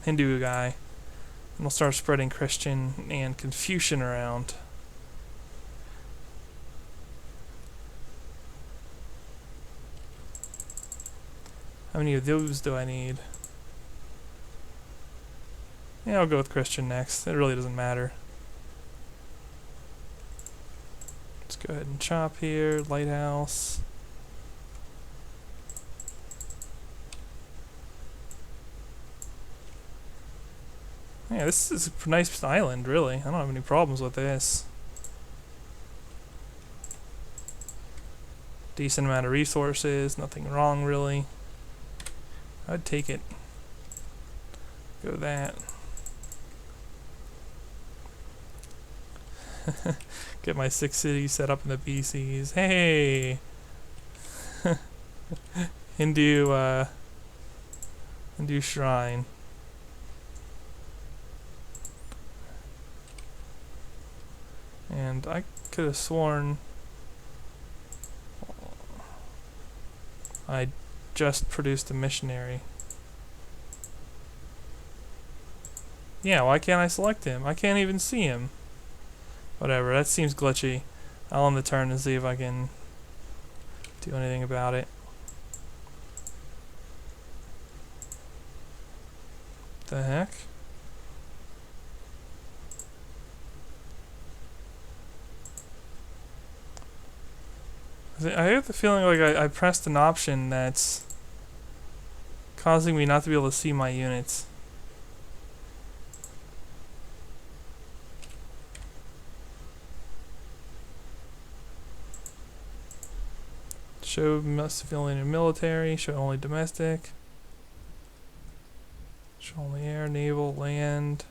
Hindu guy, and we'll start spreading Christian and Confucian around. How many of those do I need? Yeah, I'll go with Christian next. It really doesn't matter. Let's go ahead and chop here. Lighthouse. Yeah, this is a nice island, really. I don't have any problems with this. Decent amount of resources, nothing wrong, really. I'd take it. Go that. Get my 6 cities set up in the BCs. Hey! Hindu shrine. And I could have sworn I just produced a missionary. Yeah, why can't I select him? I can't even see him. Whatever, that seems glitchy. I'll end the turn and see if I can do anything about it. The heck? I have the feeling like I pressed an option that's causing me not to be able to see my units. Show civilian and military, show only domestic. Show only air, naval, land.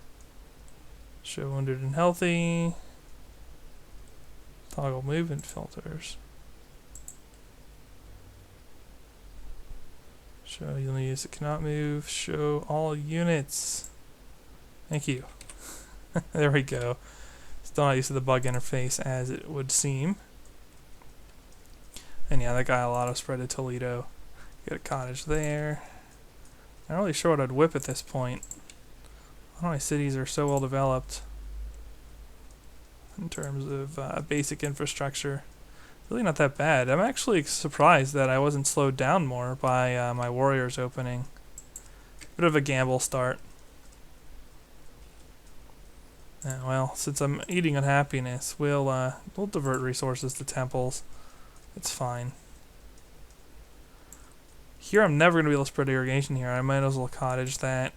Show wounded and healthy. Toggle movement filters. Show units that cannot move. Show all units. Thank you. There we go. Still not used to the bug interface as it would seem. And yeah, that guy a lot of spread to Toledo. Get a cottage there. I'm not really sure what I'd whip at this point. I don't know why cities are so well developed in terms of basic infrastructure. Really not that bad. I'm actually surprised that I wasn't slowed down more by my warriors opening. Bit of a gamble start. Well, since I'm eating unhappiness, we'll divert resources to temples. It's fine. Here I'm never going to be able to spread irrigation here. I might as well cottage that.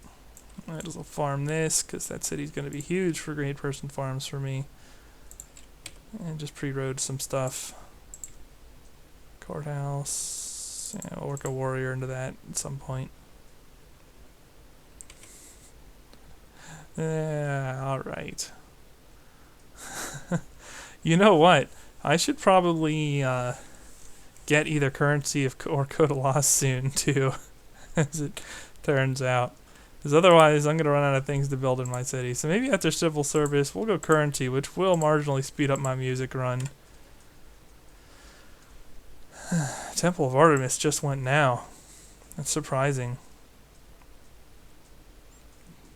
Might as well farm this, because that city's going to be huge for great person farms for me. And just pre-road some stuff. Courthouse. Yeah, I'll work a warrior into that at some point. Yeah, alright. You know what? I should probably get either currency or code of loss soon, too, as it turns out. Because otherwise, I'm going to run out of things to build in my city. So maybe after civil service, we'll go currency, which will marginally speed up my music run. Temple of Artemis just went now. That's surprising.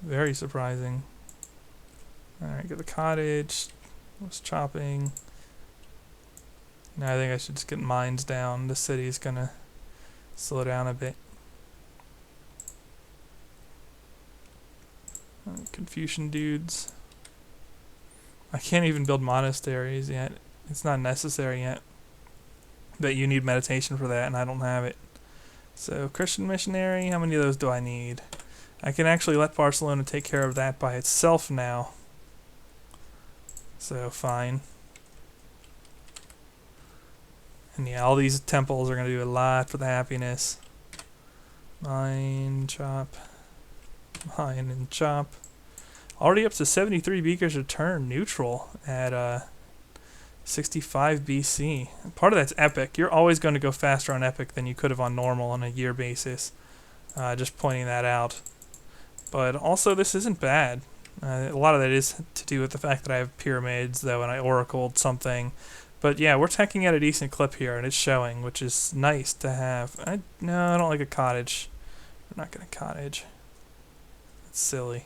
Very surprising. Alright, get the cottage. Was chopping. Now I think I should just get mines down. The city's gonna slow down a bit. Confucian dudes. I can't even build monasteries yet. It's not necessary yet. But you need meditation for that, and I don't have it. So, Christian missionary, how many of those do I need? I can actually let Barcelona take care of that by itself now. So, fine. And yeah, all these temples are going to do a lot for the happiness. Mine, chop. Mine and chop. Already up to 73 beakers a turn neutral at 65 BC. Part of that's epic. You're always going to go faster on epic than you could have on normal on a year basis. Just pointing that out. But also, this isn't bad. A lot of that is to do with the fact that I have pyramids, though, and I oracled something. But yeah, we're teching at a decent clip here, and it's showing, which is nice to have. No, I don't like a cottage. We're not going to cottage. That's silly.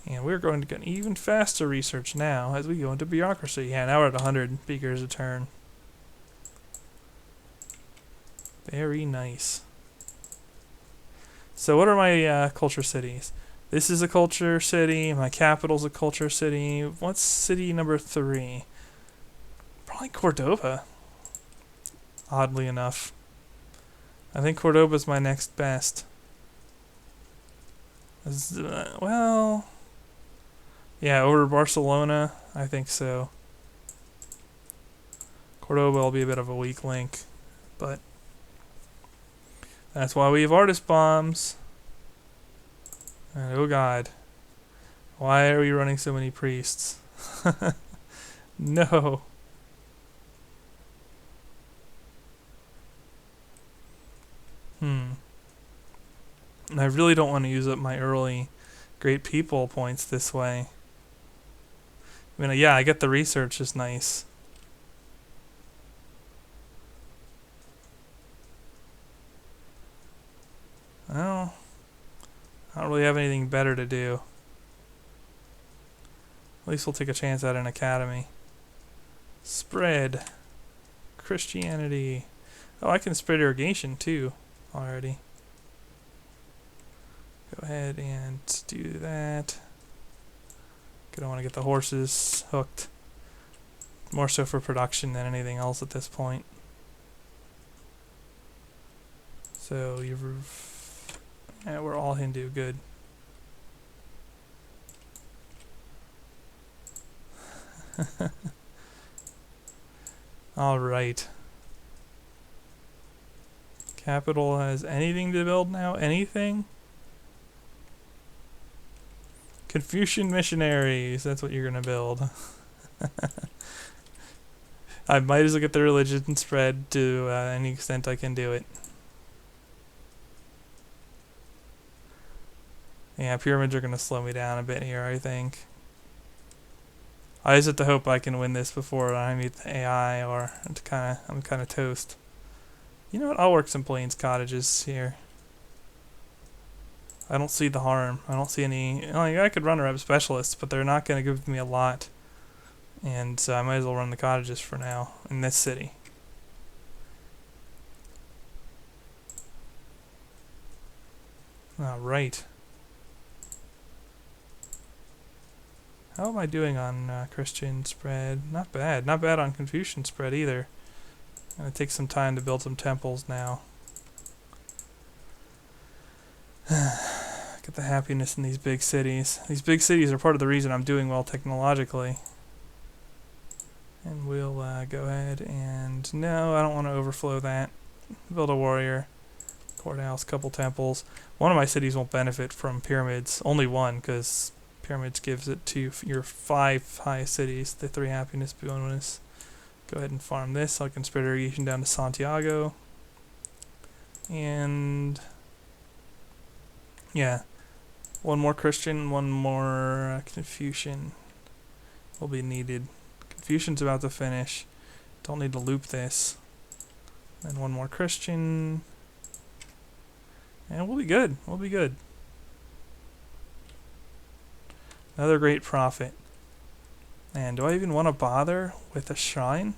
And we're going to get even faster research now as we go into bureaucracy. Yeah, now we're at 100 beakers a turn. Very nice. So what are my culture cities? This is a culture city. My capital's a culture city. What's city number 3? Probably Cordoba. Oddly enough. I think Cordoba's my next best. Well... yeah, over Barcelona, I think so. Cordoba will be a bit of a weak link, but that's why we have artist bombs. And oh god, why are we running so many priests? No. I really don't want to use up my early great people points this way. I mean, yeah, I get the research is nice. Well, I don't really have anything better to do. At least we'll take a chance at an academy. Spread. Christianity. Oh, I can spread irrigation too already. Go ahead and do that. I don't want to get the horses hooked. More so for production than anything else at this point. So yeah, we're all Hindu. Good. All right. Capital has anything to build now? Anything? Confucian missionaries. That's what you're gonna build. I might as well get the religion spread to any extent I can do it. Yeah, pyramids are gonna slow me down a bit here, I think. I just have to hope I can win this before I meet the AI, or I'm kind of toast. You know what? I'll work some plains cottages here. I don't see the harm. I don't see any. Like, I could run a rep specialist, but they're not going to give me a lot, and so I might as well run the cottages for now in this city. All right. How am I doing on Christian spread? Not bad. Not bad on Confucian spread either. Gonna take some time to build some temples now. Get the happiness in these big cities. These big cities are part of the reason I'm doing well technologically. And we'll go ahead and... No, I don't want to overflow that. Build a warrior. Courthouse, couple temples. One of my cities won't benefit from pyramids. Only one, because pyramids gives it to your 5 highest cities, the 3 happiness bonus. Go ahead and farm this so I can spread irrigation down to Santiago. And yeah, one more Christian, one more Confucian will be needed. Confucian's about to finish. Don't need to loop this. And one more Christian. And we'll be good. We'll be good. Another great prophet. Man, do I even want to bother with a shrine?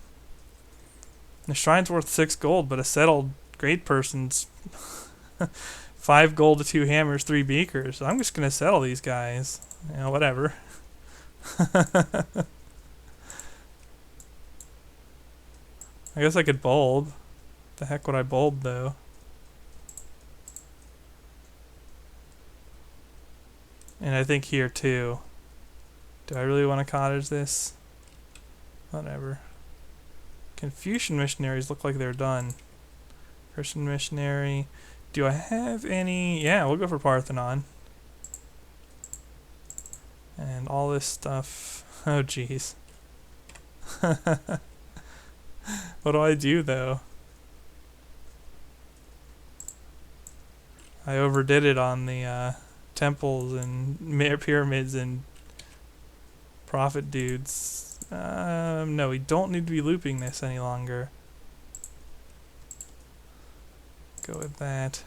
The shrine's worth 6 gold, but a settled great person's 5 gold to 2 hammers, 3 beakers. So I'm just gonna settle these guys. You know, whatever. I guess I could bold. The heck would I bold though? And I think here too. Do I really want to cottage this? Whatever. Confucian missionaries look like they're done. Christian missionary. Do I have any? Yeah, we'll go for Parthenon. And all this stuff. Oh, jeez. What do I do, though? I overdid it on the temples and pyramids and prophet dudes. No, we don't need to be looping this any longer. Go with that.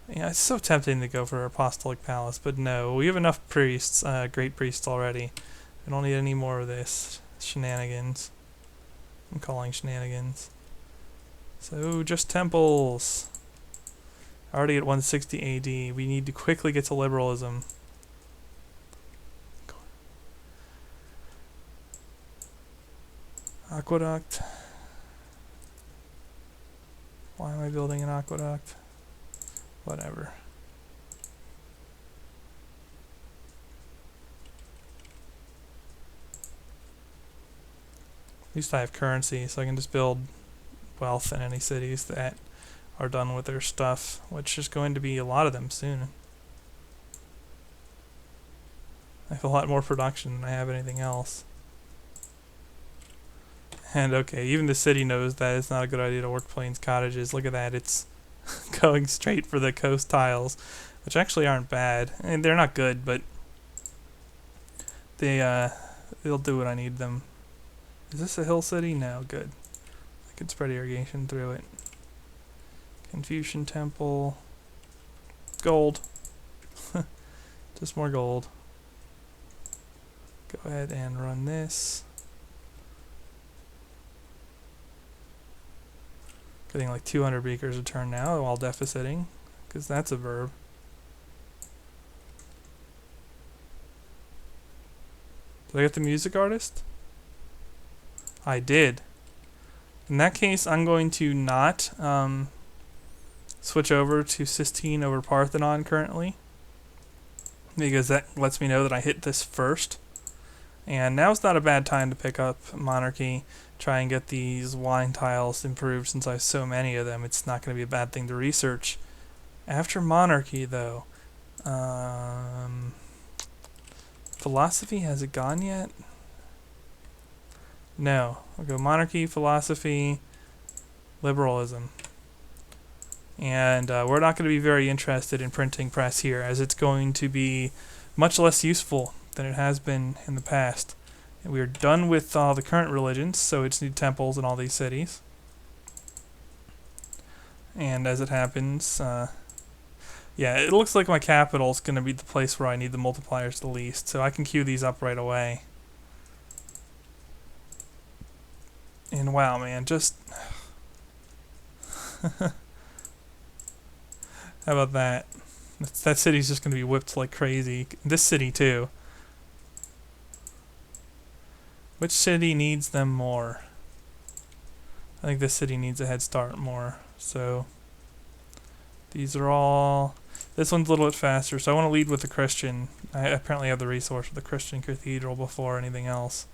Yeah, it's so tempting to go for Apostolic Palace, but no, we have enough priests, great priests already. We don't need any more of this shenanigans. I'm calling shenanigans. So, just temples. Already at 160 AD. We need to quickly get to liberalism. Aqueduct. Why am I building an aqueduct? Whatever. At least I have currency, so I can just build wealth in any cities that are done with their stuff, which is going to be a lot of them soon. I have a lot more production than I have anything else. And okay, even the city knows that it's not a good idea to work plains cottages. Look at that, it's going straight for the coast tiles, which actually aren't bad. And they're not good, but they'll do what I need them. Is this a hill city? No, good. I can spread irrigation through it. Confucian temple. Just gold. Just more gold. Go ahead and run this. Getting like 200 beakers a turn now while deficiting, because that's a verb. Did I get the music artist? I did. In that case, I'm going to not switch over to Sistine over Parthenon currently, because that lets me know that I hit this first. And now's not a bad time to pick up Monarchy, try and get these wine tiles improved since I have so many of them. It's not going to be a bad thing to research. After Monarchy, though, Philosophy, has it gone yet? No. I'll go Monarchy, Philosophy, Liberalism. And we're not going to be very interested in printing press here, as it's going to be much less useful than it has been in the past. And we are done with all the current religions, so it's new temples in all these cities. And as it happens, yeah, it looks like my capital is going to be the place where I need the multipliers the least, so I can queue these up right away. And wow, man, just... How about that? That city's just going to be whipped like crazy. This city, too. Which city needs them more? I think this city needs a head start more, so... These are all... This one's a little bit faster, so I want to lead with the Christian. I apparently have the resource for the Christian cathedral before anything else.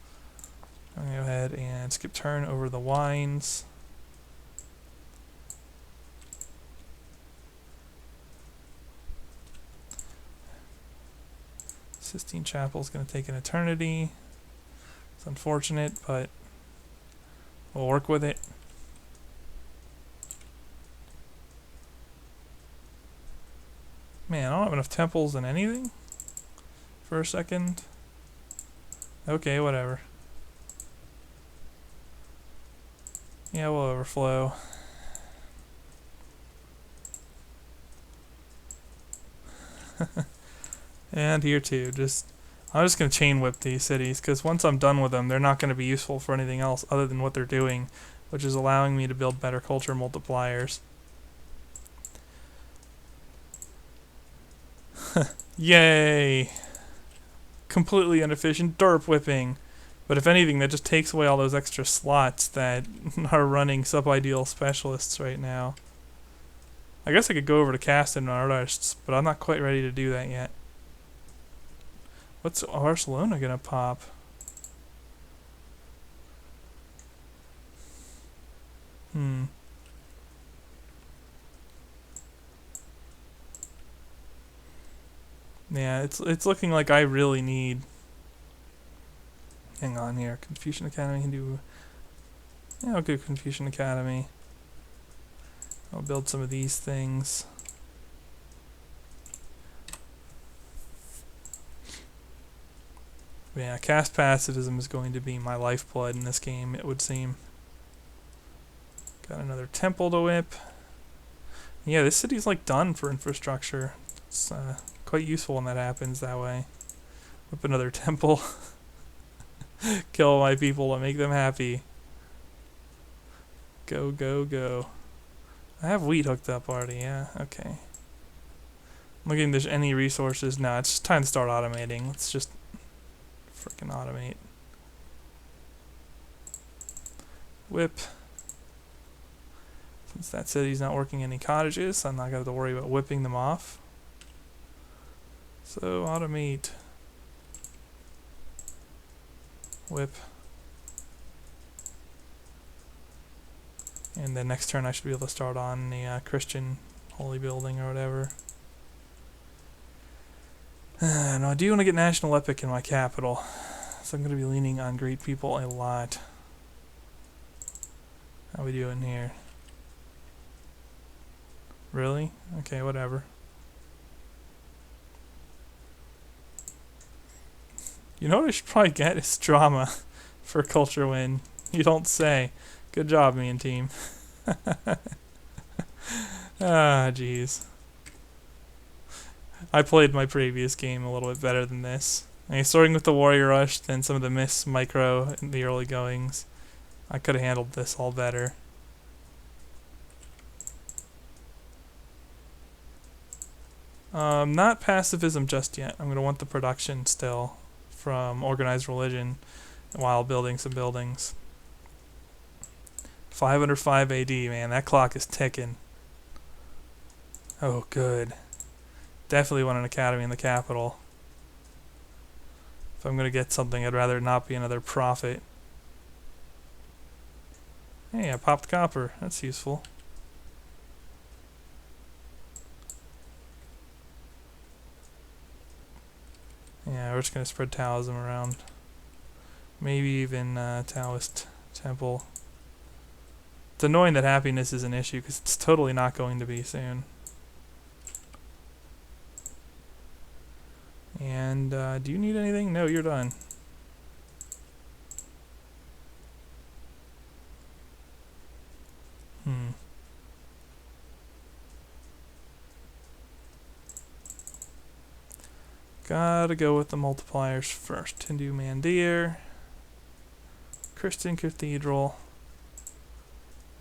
I'm going to go ahead and skip turn over the wines. Sistine Chapel is going to take an eternity. It's unfortunate, but we'll work with it. Man, I don't have enough temples in anything for a second. Okay, whatever. Yeah, we'll overflow. And here too, I'm just going to chain whip these cities, because once I'm done with them, they're not going to be useful for anything else other than what they're doing, which is allowing me to build better culture multipliers. Yay! Completely inefficient derp whipping. But if anything, that just takes away all those extra slots that are running sub-ideal specialists right now. I guess I could go over to Caston and Artists, but I'm not quite ready to do that yet. What's Barcelona gonna pop? Yeah, it's looking like I really need... Hang on here. Confucian Academy can do... Yeah, I'll go Confucian Academy. I'll build some of these things. But yeah, caste pacifism is going to be my lifeblood in this game, it would seem. Got another temple to whip. Yeah, this city's like done for infrastructure. It's quite useful when that happens that way. Whip another temple. Kill my people and make them happy. Go, go, go. I have wheat hooked up already, yeah, okay. Looking if there's any resources. No, it's just time to start automating. Let's just frickin' automate. Whip. Since that city's not working any cottages, I'm not gonna have to worry about whipping them off. So automate. Whip. And then next turn I should be able to start on the Christian holy building or whatever. No, I do want to get National Epic in my capital, so I'm going to be leaning on great people a lot. How we doing here? Really? Okay, whatever. You know what I should probably get is drama for culture win. You don't say. Good job, me and team. Ah, jeez. I played my previous game a little bit better than this. Starting with the Warrior Rush, then some of the Miss Micro in the early goings. I could have handled this all better. Not pacifism just yet. I'm going to want the production still from organized religion while building some buildings. 505 AD, man, that clock is ticking. Oh, good. Definitely want an academy in the capital. If I'm going to get something, I'd rather not be another prophet. Hey, I popped copper. That's useful. Yeah, we're just going to spread Taoism around. Maybe even Taoist temple. It's annoying that happiness is an issue because it's totally not going to be soon. And do you need anything? No, you're done. Gotta go with the multipliers first. Hindu Mandir, Christian Cathedral,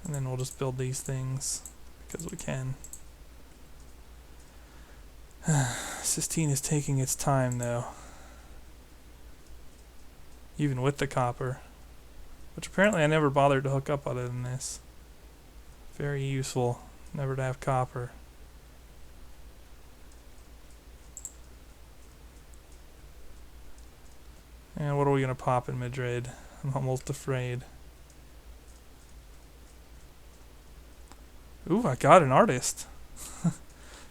and then we'll just build these things because we can. Sistine is taking its time though, even with the copper, which apparently I never bothered to hook up other than this. Very useful, never to have copper. And what are we going to pop in Madrid? I'm almost afraid. Ooh, I got an artist.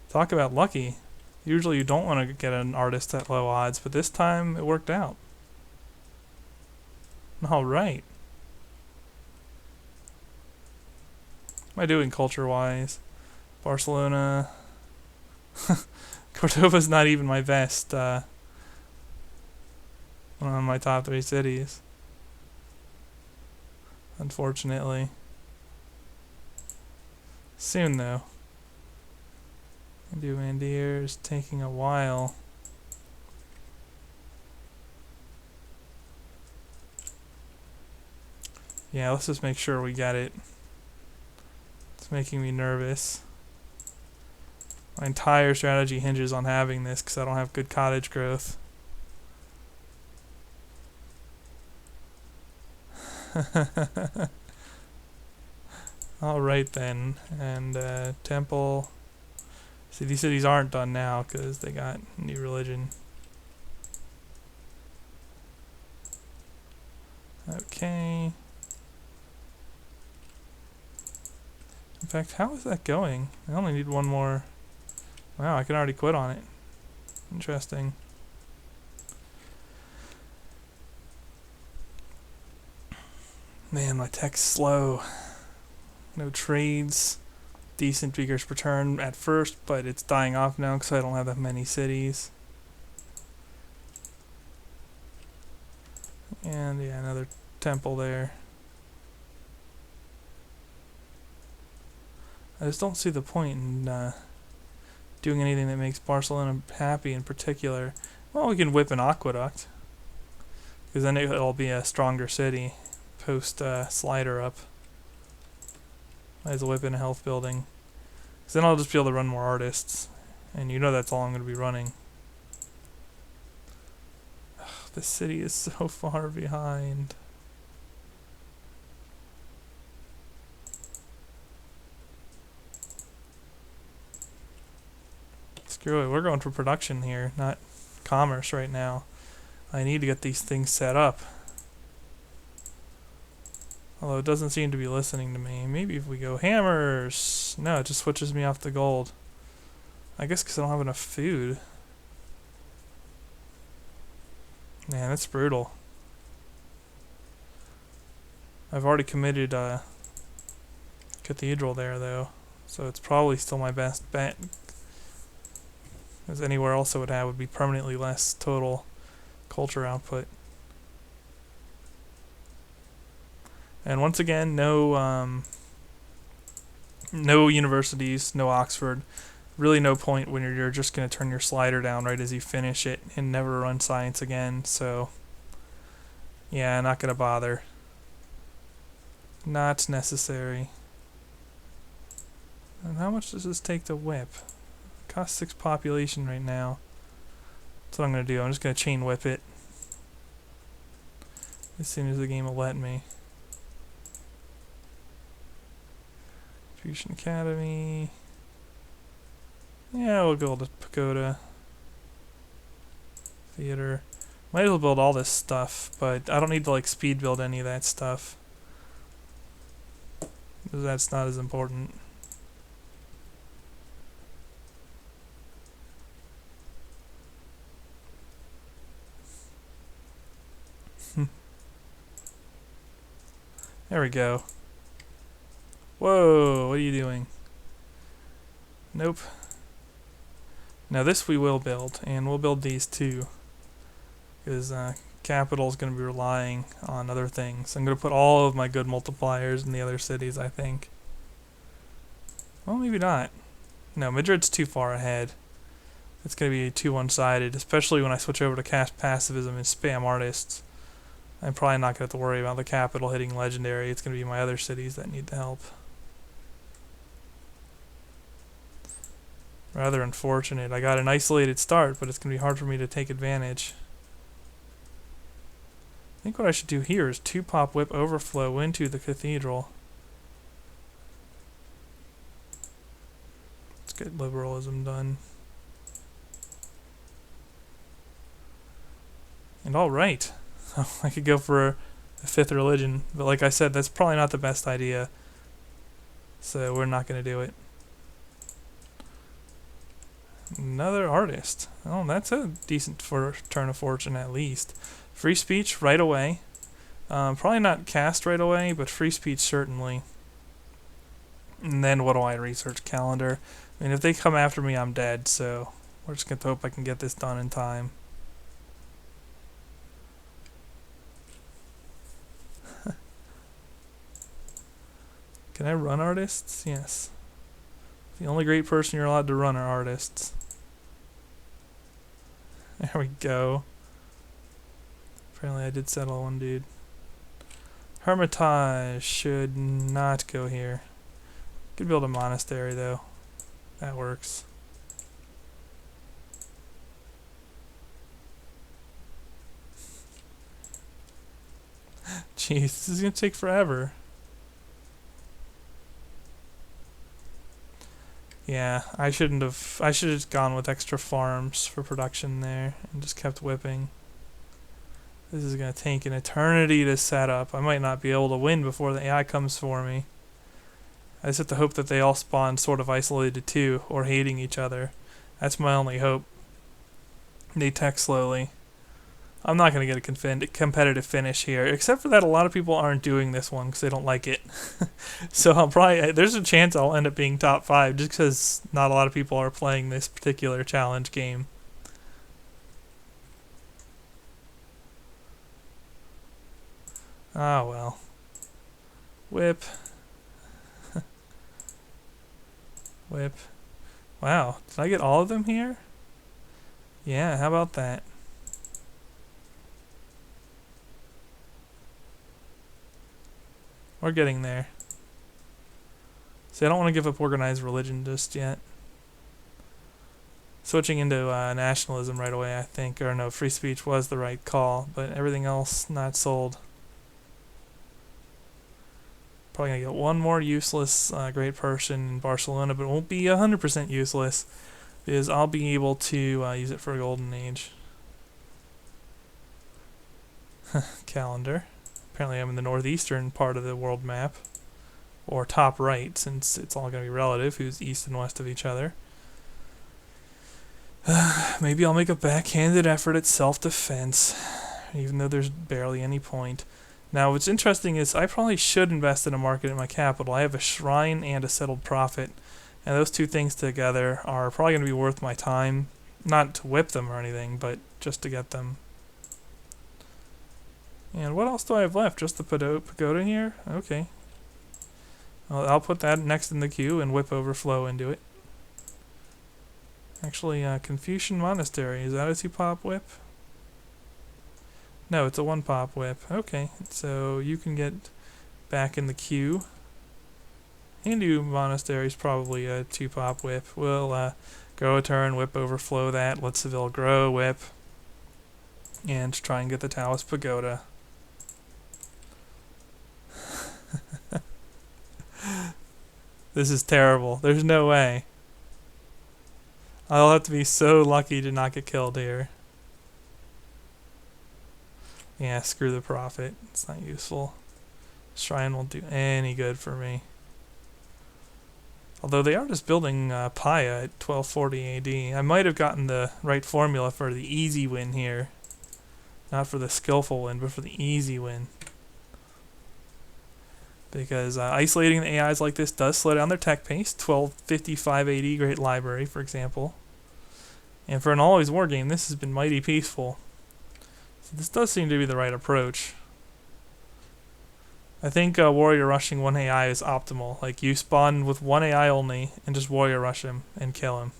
Talk about lucky. Usually you don't want to get an artist at low odds, but this time it worked out. Alright. What am I doing culture-wise? Barcelona. Cordova's not even my best. One of my top 3 cities. Unfortunately. Soon though. Hindu Mandir is taking a while. Yeah, let's just make sure we get it. It's making me nervous. My entire strategy hinges on having this because I don't have good cottage growth. Alright then, and temple. See, these cities aren't done now because they got new religion. Okay. In fact, how is that going? I only need one more. Wow, I can already quit on it. Interesting. Man, my tech's slow. No trades. Decent vigorous per turn at first, but it's dying off now because I don't have that many cities. And yeah, another temple there. I just don't see the point in doing anything that makes Barcelona happy in particular. Well, we can whip an aqueduct, because then it'll be a stronger city post slider up. Might as well whip in a health building. Because then I'll just be able to run more artists. And you know that's all I'm going to be running. Ugh, this city is so far behind. Screw it, we're going for production here, not commerce right now. I need to get these things set up. Although it doesn't seem to be listening to me. Maybe if we go hammers. No, it just switches me off the gold. I guess because I don't have enough food. Man, that's brutal. I've already committed a cathedral there though. So it's probably still my best bet. Because anywhere else I would have would be permanently less total culture output. And once again, no universities, no Oxford. really no point when you're just going to turn your slider down right as you finish it and never run science again. So yeah, not going to bother. Not necessary. And how much does this take to whip? Cost 6 population right now. That's what I'm going to do. I'm just going to chain whip it as soon as the game will let me. Fusion Academy. Yeah, we'll go to Pagoda. Theater. Might as well build all this stuff, but I don't need to like speed build any of that stuff, because that's not as important. There we go. Whoa, what are you doing? Nope. Now this we will build, and we'll build these too, because capital is going to be relying on other things. I'm going to put all of my good multipliers in the other cities, I think. Well, maybe not. No, Madrid's too far ahead. It's going to be too one-sided, especially when I switch over to cast passivism and spam artists. I'm probably not going to have to worry about the capital hitting legendary. It's going to be my other cities that need the help. Rather unfortunate. I got an isolated start, but it's going to be hard for me to take advantage. I think what I should do here is 2-pop whip overflow into the cathedral. Let's get liberalism done. And alright. I could go for a 5th religion, but like I said, that's probably not the best idea. So we're not going to do it. Another artist. Oh, that's a decent turn of fortune at least. Free speech right away. Probably not cast right away, but free speech certainly. And then what do I research? Calendar. I mean, if they come after me, I'm dead, so we're just going to hope I can get this done in time. Can I run artists? Yes. The only great person you're allowed to run are artists. There we go. Apparently I did settle one dude. Hermitage should not go here. Could build a monastery though. That works. Jeez, this is gonna take forever. Yeah, I should have gone with extra farms for production there and just kept whipping. This is going to take an eternity to set up. I might not be able to win before the AI comes for me. I just have to hope that they all spawn sort of isolated too, or hating each other. That's my only hope. They tech slowly. I'm not going to get a competitive finish here, except for that a lot of people aren't doing this one because they don't like it. So I'll probably, there's a chance I'll end up being top 5 just because not a lot of people are playing this particular challenge game. Ah, well. Whip. Whip. Wow, did I get all of them here? Yeah, how about that? We're getting there. See, I don't want to give up organized religion just yet. Switching into nationalism right away, I think, or no, free speech was the right call, but everything else not sold. Probably gonna get one more useless great person in Barcelona, but it won't be 100% useless, because I'll be able to use it for a golden age. Calendar. Apparently I'm in the northeastern part of the world map, or top right, since it's all going to be relative, who's east and west of each other. Maybe I'll make a backhanded effort at self-defense, even though there's barely any point. Now what's interesting is I probably should invest in a market in my capital. I have a shrine and a settled profit, and those two things together are probably going to be worth my time. Not to whip them or anything, but just to get them. And what else do I have left? Just the pagoda here? Okay. Well, I'll put that next in the queue and whip overflow into it. Actually, Confucian Monastery, is that a 2-pop whip? No, it's a 1-pop whip. Okay, so you can get back in the queue. Hindu Monastery is probably a 2-pop whip. We'll grow a turn, whip overflow that, let Seville grow, whip, and try and get the Taoist Pagoda. This is terrible. There's no way. I'll have to be so lucky to not get killed here. Yeah, screw the profit. It's not useful. Shrine won't do any good for me. Although they are just building Paya at 1240 AD. I might have gotten the right formula for the easy win here. Not for the skillful win, but for the easy win. Because isolating the AIs like this does slow down their tech pace. 1255 AD, Great Library, for example. And for an always war game, this has been mighty peaceful. So this does seem to be the right approach. I think warrior rushing one AI is optimal. Like, you spawn with one AI only and just warrior rush him and kill him.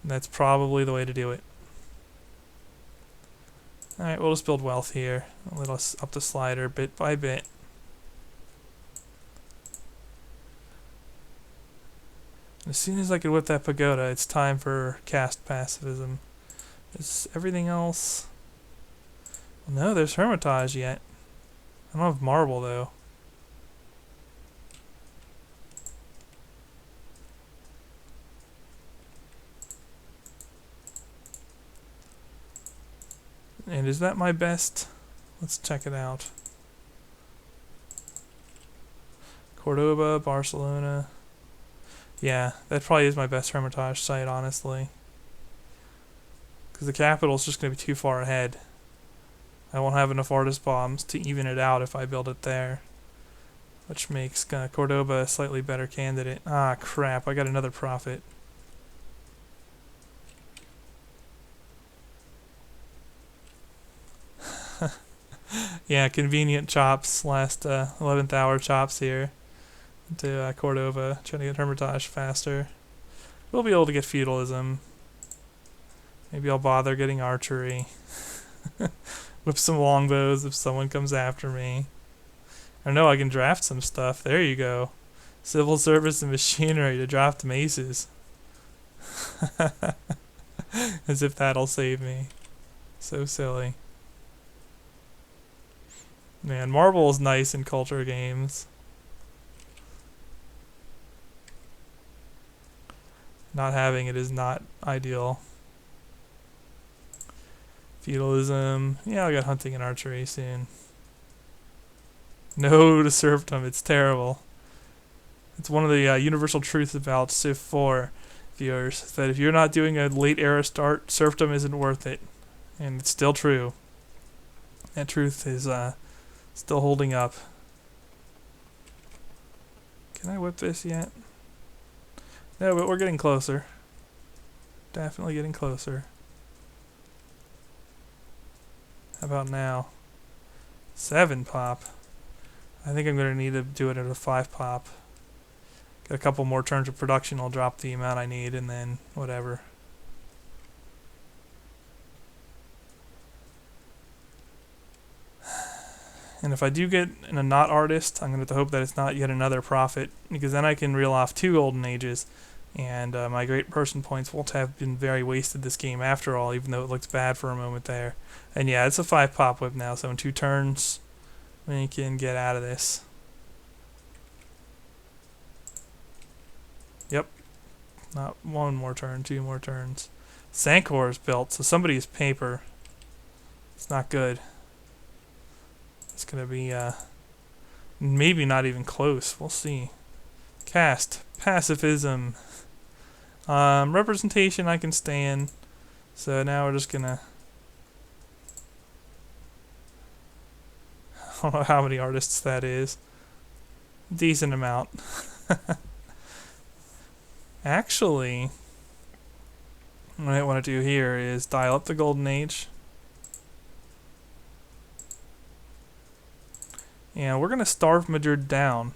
And that's probably the way to do it. Alright, we'll just build wealth here. Let us up the slider bit by bit. As soon as I can whip that pagoda, it's time for cast pacifism. Is everything else... No, there's Hermitage yet. I don't have marble, though. And is that my best? Let's check it out. Cordoba, Barcelona... Yeah, that probably is my best Hermitage site, honestly. Because the capital's just going to be too far ahead. I won't have enough artist bombs to even it out if I build it there. Which makes Cordoba a slightly better candidate. Ah, crap, I got another profit. Yeah, convenient chops, last 11th hour chops here. To Cordova, trying to get Hermitage faster. We'll be able to get feudalism. Maybe I'll bother getting archery. Whip some longbows if someone comes after me. I know I can draft some stuff. There you go. Civil service and machinery to draft maces. As if that'll save me. So silly. Man, marble is nice in culture games. Not having it is not ideal. Feudalism. Yeah, I'll get hunting and archery soon. No to serfdom. It's terrible. It's one of the universal truths about Civ 4 viewers, that if you're not doing a late era start, serfdom isn't worth it. And it's still true. That truth is still holding up. Can I whip this yet? No, but we're getting closer. Definitely getting closer. How about now? 7-pop. I think I'm going to need to do it at a 5-pop. Get a couple more turns of production, I'll drop the amount I need, and then whatever. And if I do get a not artist, I'm going to have to hope that it's not yet another profit, because then I can reel off 2 golden ages, and my great person points won't have been very wasted this game after all, even though it looks bad for a moment there. And yeah, it's a 5-pop whip now, so in 2 turns, we can get out of this. Yep. Not 1 more turn, 2 more turns. Sankor is built, so somebody's paper. It's not good. It's going to be maybe not even close. We'll see. Cast. Pacifism. Representation I can stand. So now we're just going to... I don't know how many artists that is. Decent amount. Actually, what I want to do here is dial up the Golden Age. And we're going to starve Madrid down.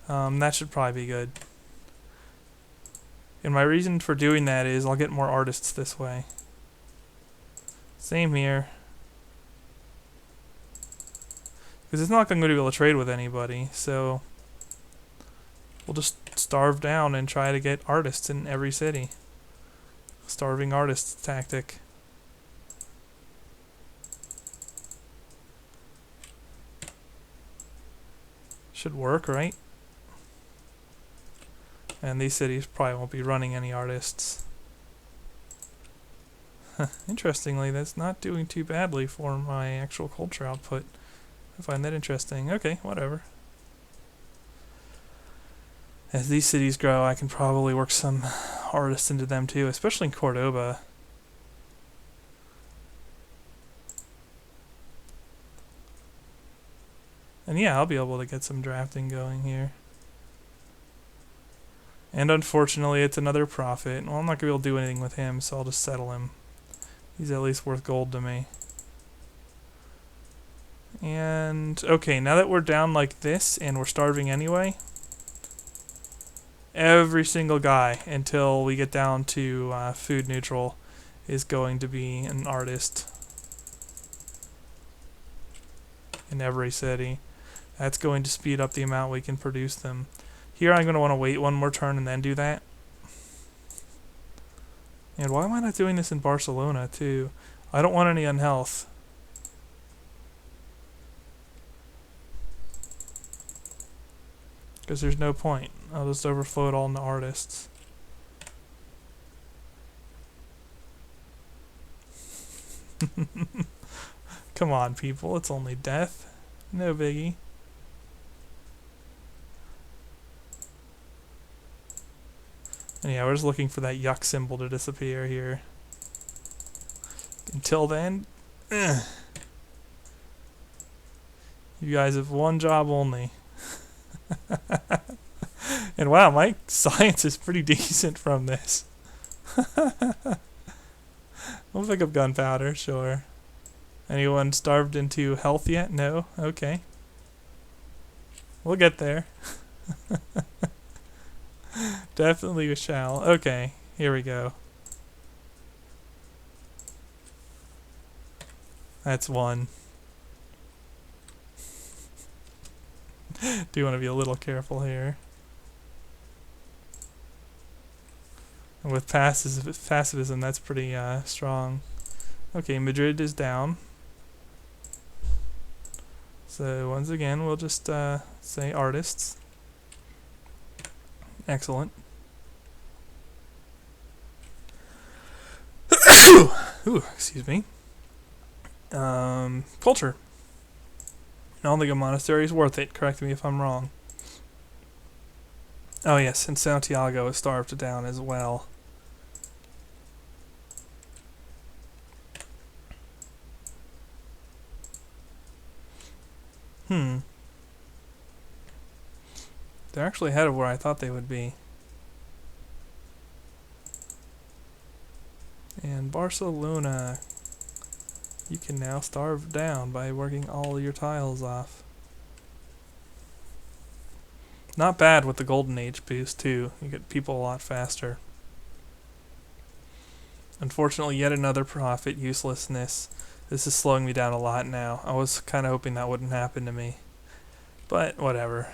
That should probably be good. And my reason for doing that is I'll get more artists this way. Same here. Because it's not like I'm going to be able to trade with anybody, so we'll just starve down and try to get artists in every city. Starving artists tactic. Should work, right? And these cities probably won't be running any artists. Interestingly, that's not doing too badly for my actual culture output. I find that interesting. Okay, whatever. As these cities grow, I can probably work some artists into them too, especially in Cordoba. And yeah, I'll be able to get some drafting going here. And unfortunately, it's another prophet. Well, I'm not going to be able to do anything with him, so I'll just settle him. He's at least worth gold to me. And, okay, now that we're down like this, and we're starving anyway, every single guy, until we get down to food neutral, is going to be an artist. In every city. That's going to speed up the amount we can produce them. Here I'm going to want to wait one more turn and then do that. And why am I not doing this in Barcelona too? I don't want any unhealth. Because there's no point. I'll just overflow it all into artists. Come on, people. It's only death. No biggie. And yeah, we're just looking for that yuck symbol to disappear here. Until then, you guys have one job only. And wow, my science is pretty decent from this. We'll pick up gunpowder, sure. Anyone starved into health yet? No? Okay. We'll get there. Definitely we shall. Okay, here we go. That's one. Do want to be a little careful here. And with pacifism, that's pretty strong. Okay, Madrid is down. So once again, we'll just say artists. Excellent. Ooh, excuse me. Culture. I don't think a monastery is worth it. Correct me if I'm wrong. Oh yes, and Santiago is starved down as well. They're actually ahead of where I thought they would be. And Barcelona, you can now starve down by working all your tiles off. Not bad with the Golden Age boost too. You get people a lot faster. Unfortunately, yet another profit uselessness. This is slowing me down a lot now. I was kind of hoping that wouldn't happen to me. But whatever.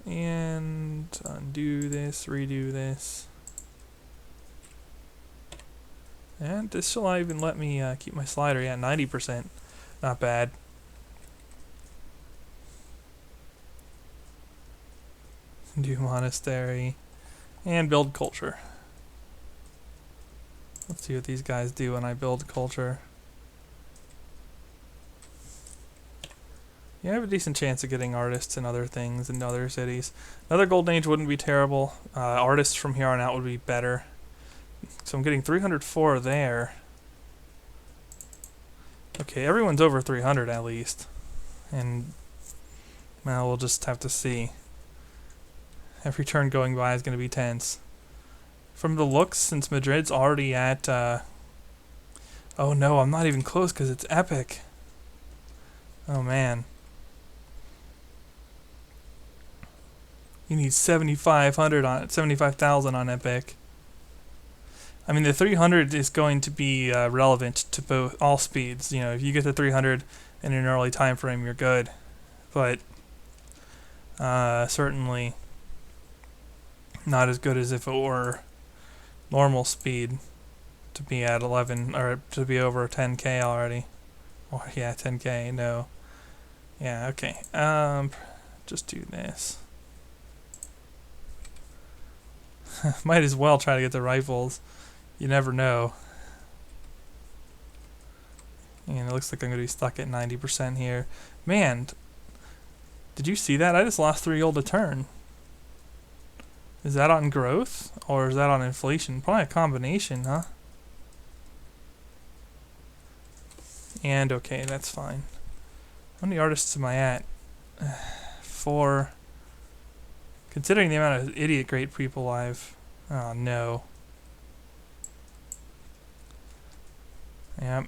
And undo this, redo this. And this shall even let me keep my slider. Yeah, 90%. Not bad. Do monastery. And build culture. Let's see what these guys do when I build culture. Yeah, I have a decent chance of getting artists and other things in other cities. Another Golden Age wouldn't be terrible. Artists from here on out would be better. So I'm getting 304 there. Okay, everyone's over 300 at least. And, well, we'll just have to see. Every turn going by is going to be tense. From the looks, since Madrid's already at... oh no, I'm not even close because it's epic. Oh man. You need 7,500 on it, 75,000 on Epic. I mean, the 300 is going to be relevant to both all speeds. You know, if you get to 300 in an early time frame, you're good. But certainly not as good as if it were normal speed to be at 11 or to be over 10k already. Or yeah, 10k. No. Yeah. Okay. Just do this. Might as well try to get the rifles. You never know. And it looks like I'm going to be stuck at 90% here. Man, did you see that? I just lost 3 gold a turn. Is that on growth? Or is that on inflation? Probably a combination, huh? And okay, that's fine. How many artists am I at? 4. Considering the amount of idiot great people I've... Oh, no. Yep.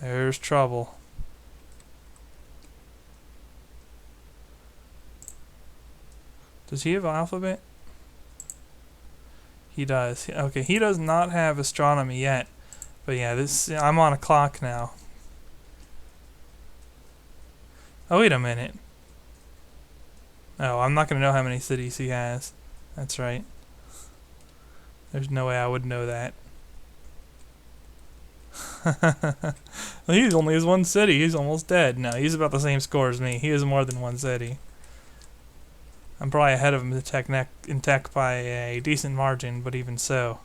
There's trouble. Does he have alphabet? He does. Okay, he does not have astronomy yet. But yeah, this I'm on a clock now. Oh, wait a minute. Oh, I'm not going to know how many cities he has. That's right. There's no way I would know that. Well, he only has 1 city. He's almost dead. No, he's about the same score as me. He has more than 1 city. I'm probably ahead of him in tech by a decent margin, but even so.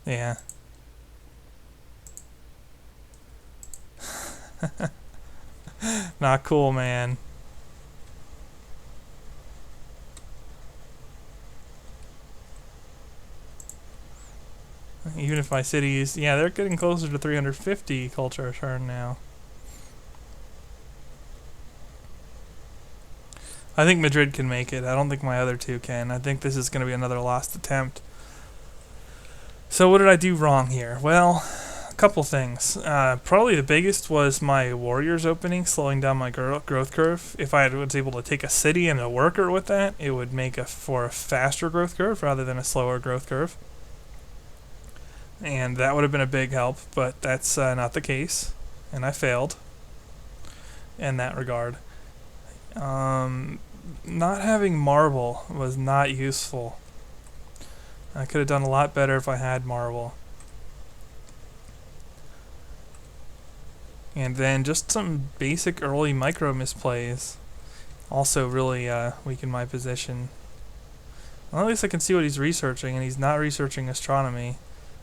Yeah. Not cool, man. Even if my cities... Yeah, they're getting closer to 350 culture turn now. I think Madrid can make it. I don't think my other 2 can. I think this is going to be another lost attempt. So what did I do wrong here? Well, a couple things. Probably the biggest was my warriors opening, slowing down my growth curve. If I was able to take a city and a worker with that, it would make for a faster growth curve rather than a slower growth curve. And that would have been a big help, but that's not the case. And I failed in that regard. Not having marble was not useful. I could have done a lot better if I had marble. And then just some basic early micro misplays also really weakened my position. Well, at least I can see what he's researching, and he's not researching astronomy.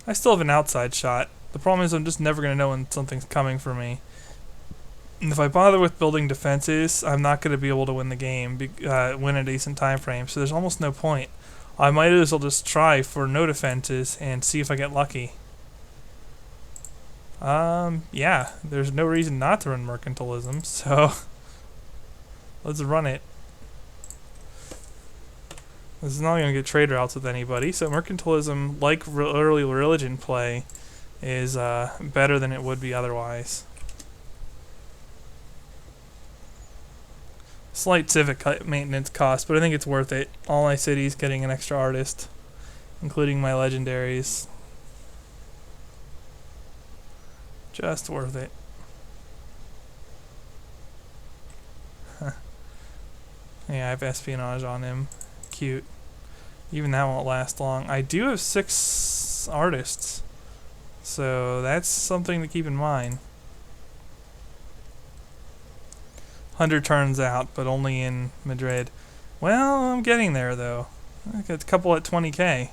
I still have an outside shot. The problem is I'm just never going to know when something's coming for me. And if I bother with building defenses, I'm not going to be able to win the game, win a decent time frame, so there's almost no point. I might as well just try for no defenses and see if I get lucky. Yeah, there's no reason not to run mercantilism, so let's run it. This is not going to get trade routes with anybody, so mercantilism, like early religion play, is better than it would be otherwise. Slight civic maintenance cost, but I think it's worth it. All my cities getting an extra artist, including my legendaries. Just worth it. Yeah, I have espionage on him. Cute. Even that won't last long. I do have 6 artists, so that's something to keep in mind. 100 turns out, but only in Madrid. Well, I'm getting there, though. I got a couple at 20k.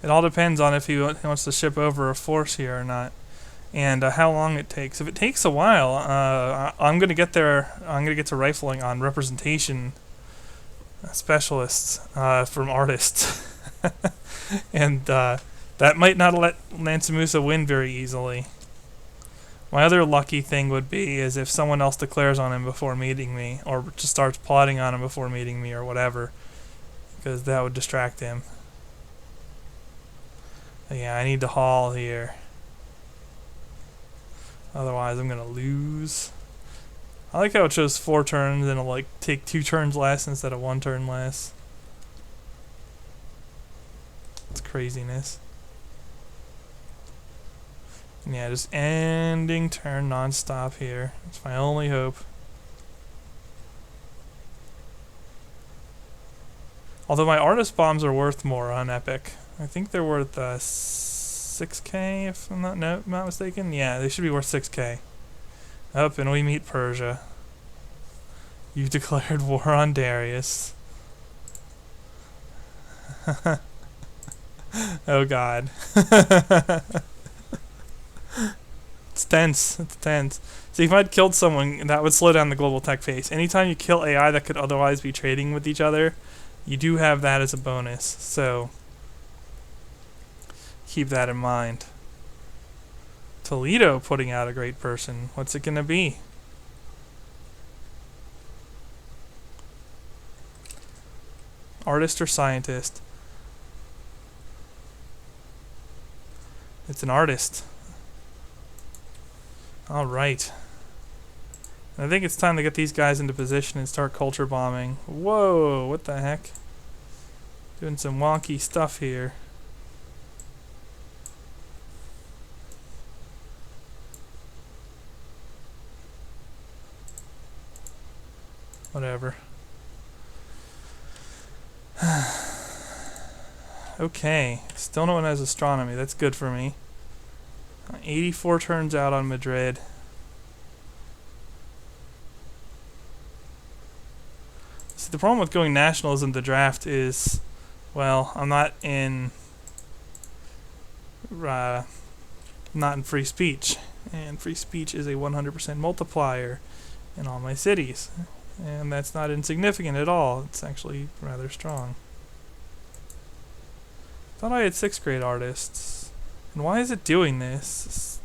It all depends on if he wants to ship over a force here or not, and how long it takes. If it takes a while, I'm gonna get there. I'm gonna get to rifling on representation specialists from artists, and that might not let Lansamusa win very easily. My other lucky thing would be is if someone else declares on him before meeting me, or just starts plotting on him before meeting me, or whatever, because that would distract him. Yeah, I need to haul here. Otherwise, I'm gonna lose. I like how it shows 4 turns and it'll like take 2 turns less instead of 1 turn less. It's craziness. Yeah, just ending turn non-stop here. That's my only hope. Although my artist bombs are worth more on Epic. I think they're worth 6k if I'm not mistaken. Yeah, they should be worth 6k. Up and we meet Persia. You've declared war on Darius. Oh god. It's tense. It's tense. See, if I'd killed someone, that would slow down the global tech pace. Anytime you kill AI that could otherwise be trading with each other, you do have that as a bonus. So, keep that in mind. Toledo putting out a great person. What's it gonna be? Artist or scientist? It's an artist. Alright. I think it's time to get these guys into position and start culture bombing. Whoa, what the heck? Doing some wonky stuff here. Whatever. Okay, still no one has astronomy. That's good for me. 84 turns out on Madrid. See, the problem with going nationals in the draft is, well, I'm not in free speech, and free speech is a 100% multiplier in all my cities, and that's not insignificant at all. It's actually rather strong. Thought I had 6th grade artists. And why is it doing this?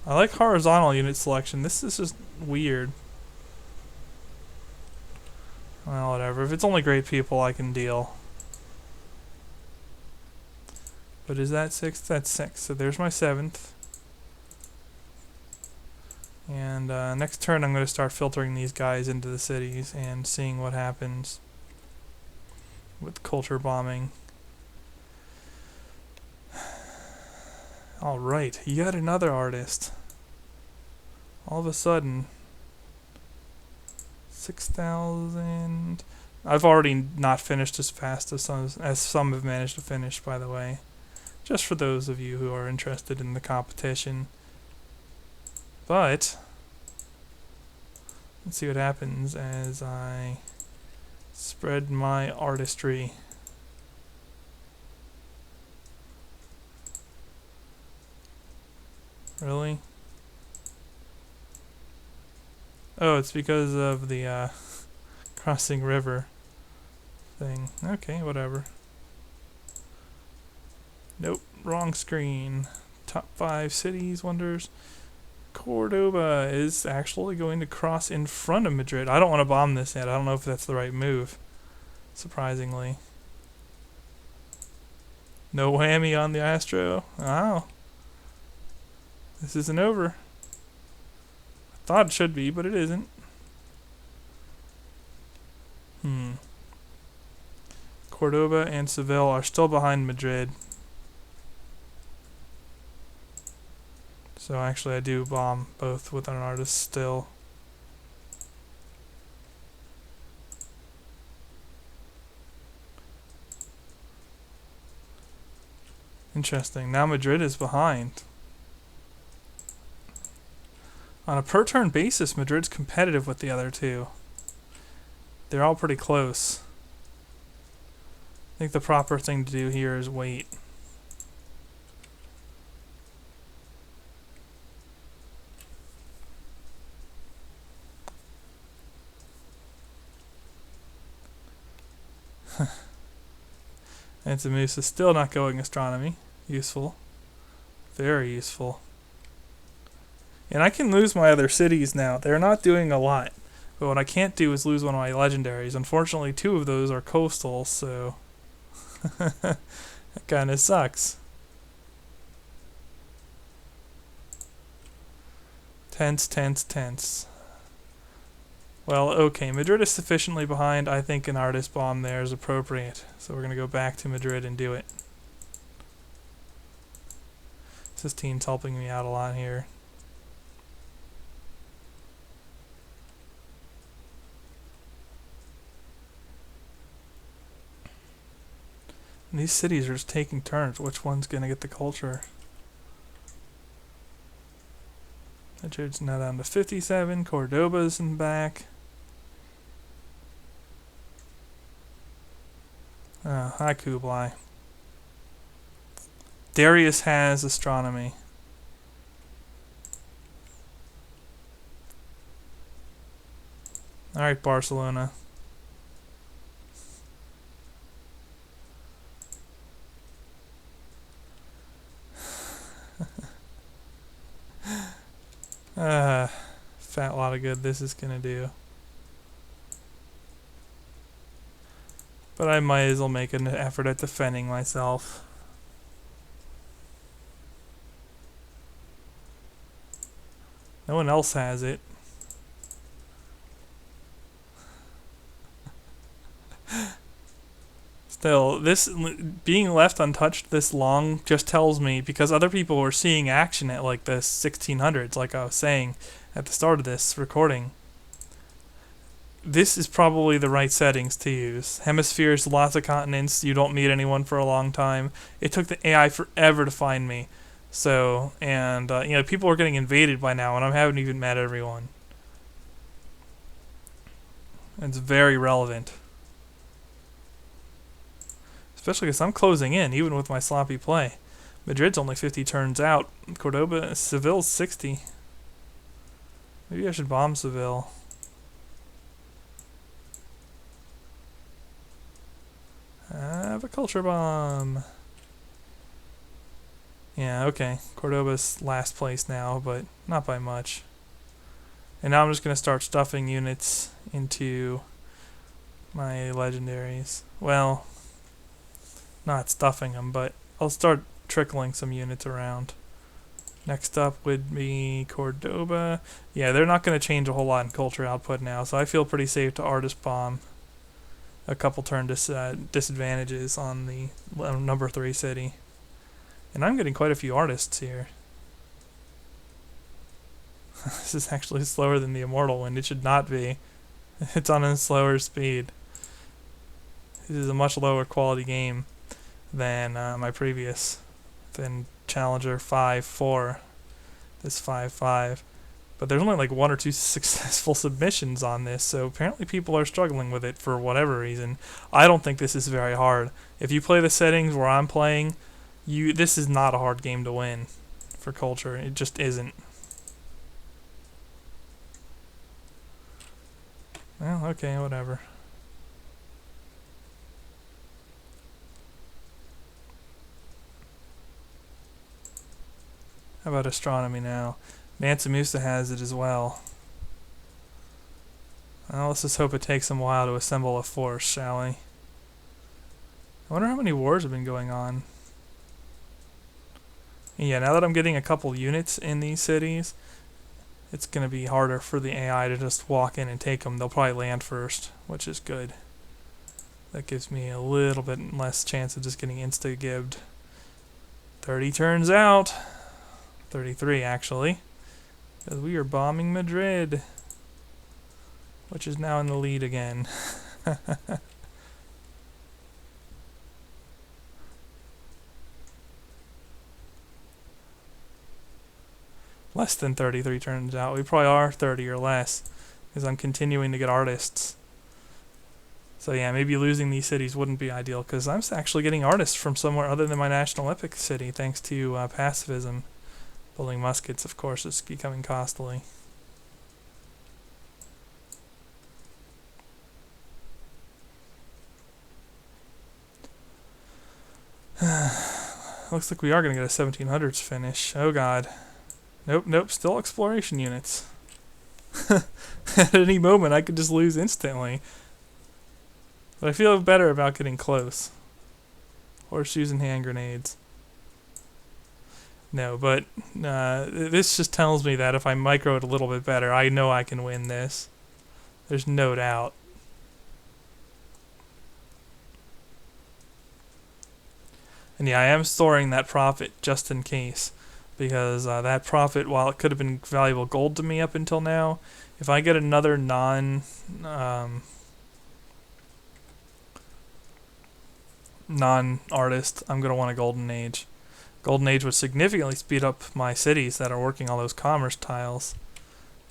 I like horizontal unit selection. This is just weird. Well, whatever. If it's only great people, I can deal. But is that 6th? That's 6. So there's my 7th. And next turn I'm going to start filtering these guys into the cities and seeing what happens with culture bombing. Alright, yet another artist. All of a sudden, 6,000... I've already not finished as fast as some have managed to finish, by the way. Just for those of you who are interested in the competition. But let's see what happens as I spread my artistry. Really? Oh, it's because of the crossing river thing. Okay, whatever. Nope, wrong screen. Top 5 cities, wonders. Cordoba is actually going to cross in front of Madrid. I don't want to bomb this yet. I don't know if that's the right move. Surprisingly. No whammy on the Astro. Wow. This isn't over. I thought it should be, but it isn't. Cordoba and Seville are still behind Madrid. So actually I do bomb both with an artist still. Interesting. Now Madrid is behind. On a per turn basis, Madrid's competitive with the other two. They're all pretty close. I think the proper thing to do here is wait. Antimus is still not going astronomy. Useful. Very useful. And I can lose my other cities now. They're not doing a lot. But what I can't do is lose one of my legendaries. Unfortunately, 2 of those are coastal, so that kind of sucks. Tense, tense, tense. Well, okay, Madrid is sufficiently behind. I think an artist bomb there is appropriate. So we're going to go back to Madrid and do it. Sistine's helping me out a lot here. And these cities are just taking turns. Which one's going to get the culture? Madrid's now down to 57. Cordoba's in back. Oh, hi Kublai. Darius has astronomy. Alright, Barcelona. Fat lot of good this is gonna do. But I might as well make an effort at defending myself. No one else has it. Still, this being left untouched this long just tells me, because other people were seeing action at like the 1600s, like I was saying at the start of this recording, this is probably the right settings to use. Hemispheres, lots of continents, you don't meet anyone for a long time. It took the AI forever to find me. So, and, you know, people are getting invaded by now, and I haven't even met everyone. It's very relevant. Especially because I'm closing in, even with my sloppy play. Madrid's only 50 turns out. Cordoba, Seville's 60. Maybe I should bomb Seville. I have a culture bomb. Yeah, okay. Cordoba's last place now, but not by much. And now I'm just going to start stuffing units into my legendaries. Well, not stuffing them, but I'll start trickling some units around. Next up would be Cordoba. Yeah, they're not going to change a whole lot in culture output now, so I feel pretty safe to artist bomb a couple turn disadvantages on the number 3 city. And I'm getting quite a few artists here. This is actually slower than the Immortal Wind. It should not be. It's on a slower speed. This is a much lower quality game than my previous, than Challenger 5-4. This 5-5. But there's only like 1 or 2 successful submissions on this, so apparently people are struggling with it for whatever reason. I don't think this is very hard. If you play the settings where I'm playing, this is not a hard game to win for culture. It just isn't. Well, okay, whatever. How about astronomy now? Mansa Musa has it as well. Well, let's just hope it takes them a while to assemble a force, shall we? I wonder how many wars have been going on. And yeah, now that I'm getting a couple units in these cities, it's going to be harder for the AI to just walk in and take them. They'll probably land first, which is good. That gives me a little bit less chance of just getting insta-gibbed. 30 turns out. 33, actually. Because we are bombing Madrid, which is now in the lead again. Less than 33 turns out. We probably are 30 or less, because I'm continuing to get artists. So yeah, maybe losing these cities wouldn't be ideal, because I'm actually getting artists from somewhere other than my national epic city, thanks to pacifism. Building muskets, of course, is becoming costly. Looks like we are going to get a 1700s finish. Oh god. Nope, nope, still exploration units. At any moment, I could just lose instantly. But I feel better about getting close. Horseshoes and hand grenades. No, but this just tells me that if I micro it a little bit better, I know I can win this. There's no doubt. And yeah, I am storing that profit just in case. Because that profit, while it could have been valuable gold to me up until now, if I get another non-artist, I'm going to want a golden age. Golden age would significantly speed up my cities that are working all those commerce tiles.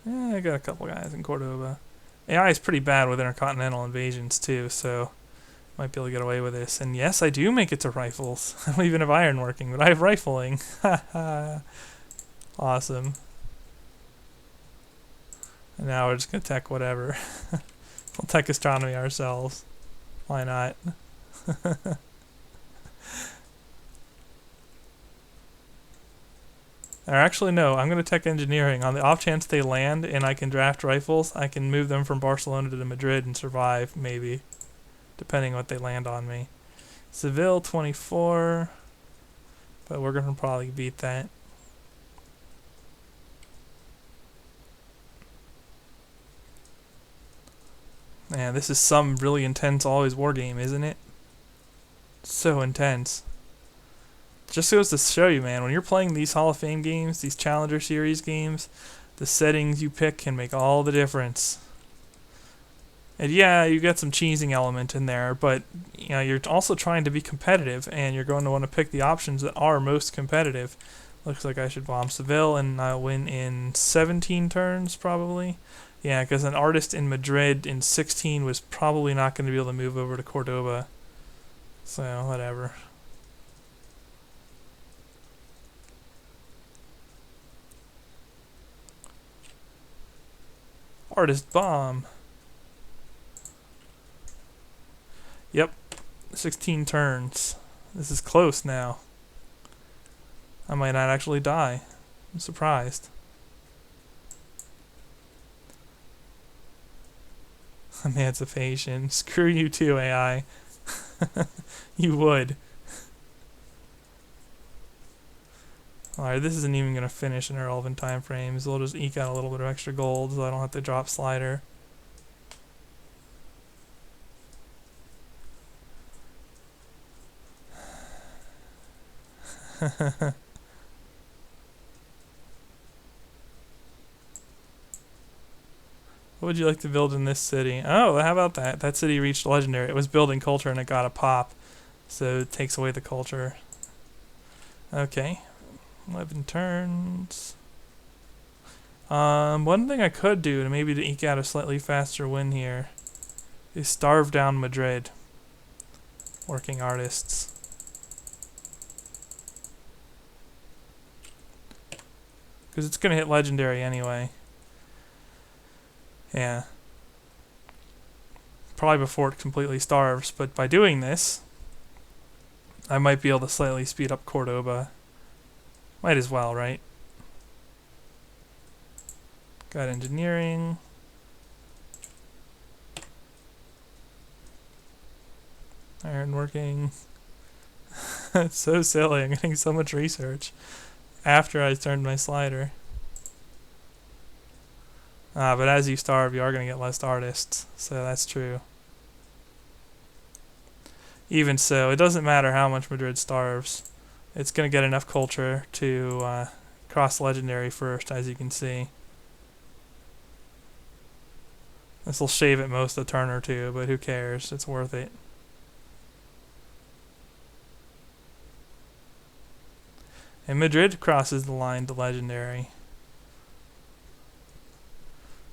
I got a couple guys in Cordoba. AI is pretty bad with intercontinental invasions too, so might be able to get away with this. And yes, I do make it to rifles. I don't even have iron working, but I have rifling. Awesome. And now we're just going to tech whatever. We'll tech astronomy ourselves. Why not? Or actually, no, I'm going to tech engineering. On the off chance they land and I can draft rifles, I can move them from Barcelona to Madrid and survive, maybe. Depending on what they land on me. Seville, 24. But we're going to probably beat that. Man, this is some really intense always war game, isn't it? So intense. Just goes to show you, man, when you're playing these Hall of Fame games, these Challenger Series games, the settings you pick can make all the difference. And yeah, you got some cheesing element in there, but you know, you're also trying to be competitive, and you're going to want to pick the options that are most competitive. Looks like I should bomb Seville, and I'll win in 17 turns, probably. Yeah, because an artist in Madrid in 16 was probably not going to be able to move over to Cordoba. So, whatever. Artist bomb. Yep, 16 turns. This is close now. I might not actually die. I'm surprised. Emancipation. Screw you too, AI. You would. Alright, this isn't even going to finish in irrelevant time frames. We'll just eke out a little bit of extra gold so I don't have to drop slider. What would you like to build in this city? Oh, how about that? That city reached legendary. It was building culture and it got a pop. So it takes away the culture. Okay. 11 turns. One thing I could do to maybe to eke out a slightly faster win here is starve down Madrid. Working artists. Because it's going to hit legendary anyway. Yeah. Probably before it completely starves, but by doing this, I might be able to slightly speed up Cordoba. Might as well, right? Got engineering. Iron working. It's so silly, I'm getting so much research after I turned my slider. But as you starve, you are going to get less artists, so that's true. Even so, it doesn't matter how much Madrid starves. It's going to get enough culture to cross legendary first, as you can see. This will shave it most a turn or two, but who cares? It's worth it. And Madrid crosses the line to legendary.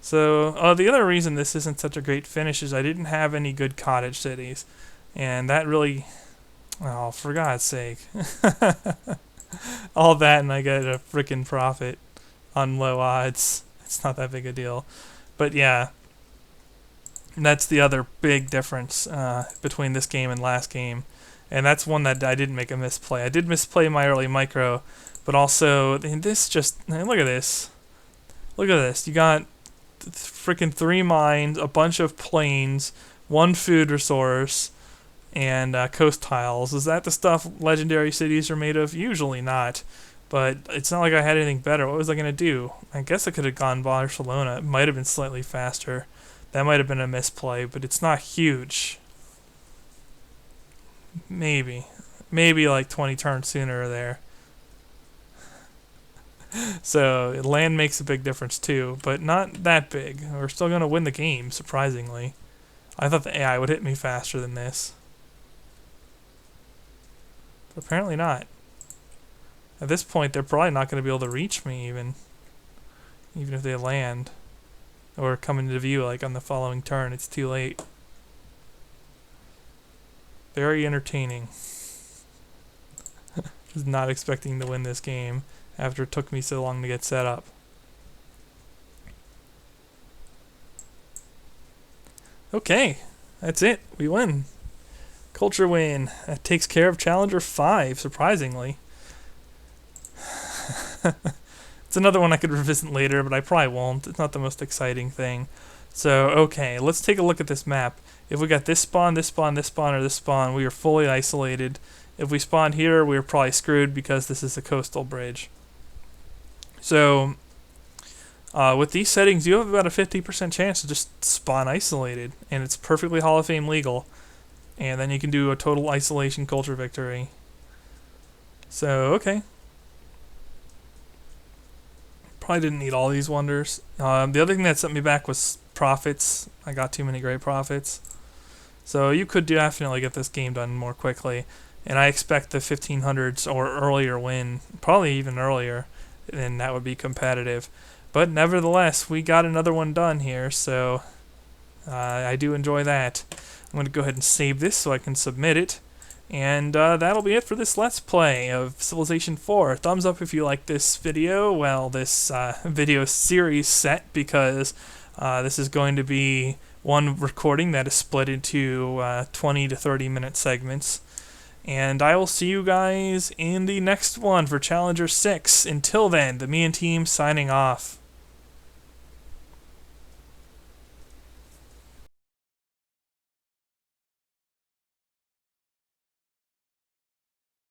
So, the other reason this isn't such a great finish is I didn't have any good cottage cities. And that really... Oh, for God's sake. All that and I get a frickin' profit on low odds. It's not that big a deal. But yeah, that's the other big difference between this game and last game. And that's one that I didn't make a misplay. I did misplay my early micro, but also this just look at this. Look at this. You got freaking 3 mines, a bunch of plains, 1 food resource, and coast tiles. Is that the stuff legendary cities are made of? Usually not. But it's not like I had anything better. What was I going to do? I guess I could have gone Barcelona. It might have been slightly faster. That might have been a misplay, but it's not huge. Maybe. Maybe like 20 turns sooner or there. So land makes a big difference too, but not that big. We're still going to win the game, surprisingly. I thought the AI would hit me faster than this. But apparently not. At this point, they're probably not going to be able to reach me even if they land. Or come into view like on the following turn. It's too late. Very entertaining. Was not expecting to win this game after it took me so long to get set up. Okay, that's it. We win. Culture win. That takes care of Challenger 5, surprisingly. It's another one I could revisit later, but I probably won't. It's not the most exciting thing. So, okay, let's take a look at this map. If we got this spawn, this spawn, this spawn, or this spawn, we are fully isolated. If we spawned here, we are probably screwed because this is a coastal bridge. So, with these settings, you have about a 50% chance to just spawn isolated, and it's perfectly Hall of Fame legal. And then you can do a total isolation culture victory. So, okay. Probably didn't need all these wonders. The other thing that set me back was profits. I got too many great profits. So you could definitely get this game done more quickly. And I expect the 1500s or earlier win, probably even earlier, and that would be competitive. But nevertheless, we got another one done here, so I do enjoy that. I'm going to go ahead and save this so I can submit it. And that'll be it for this Let's Play of Civilization 4. Thumbs up if you like this video, well, this video series set, because this is going to be one recording that is split into 20 to 30 minute segments. And I will see you guys in the next one for Challenger 6. Until then, the Me and Team signing off.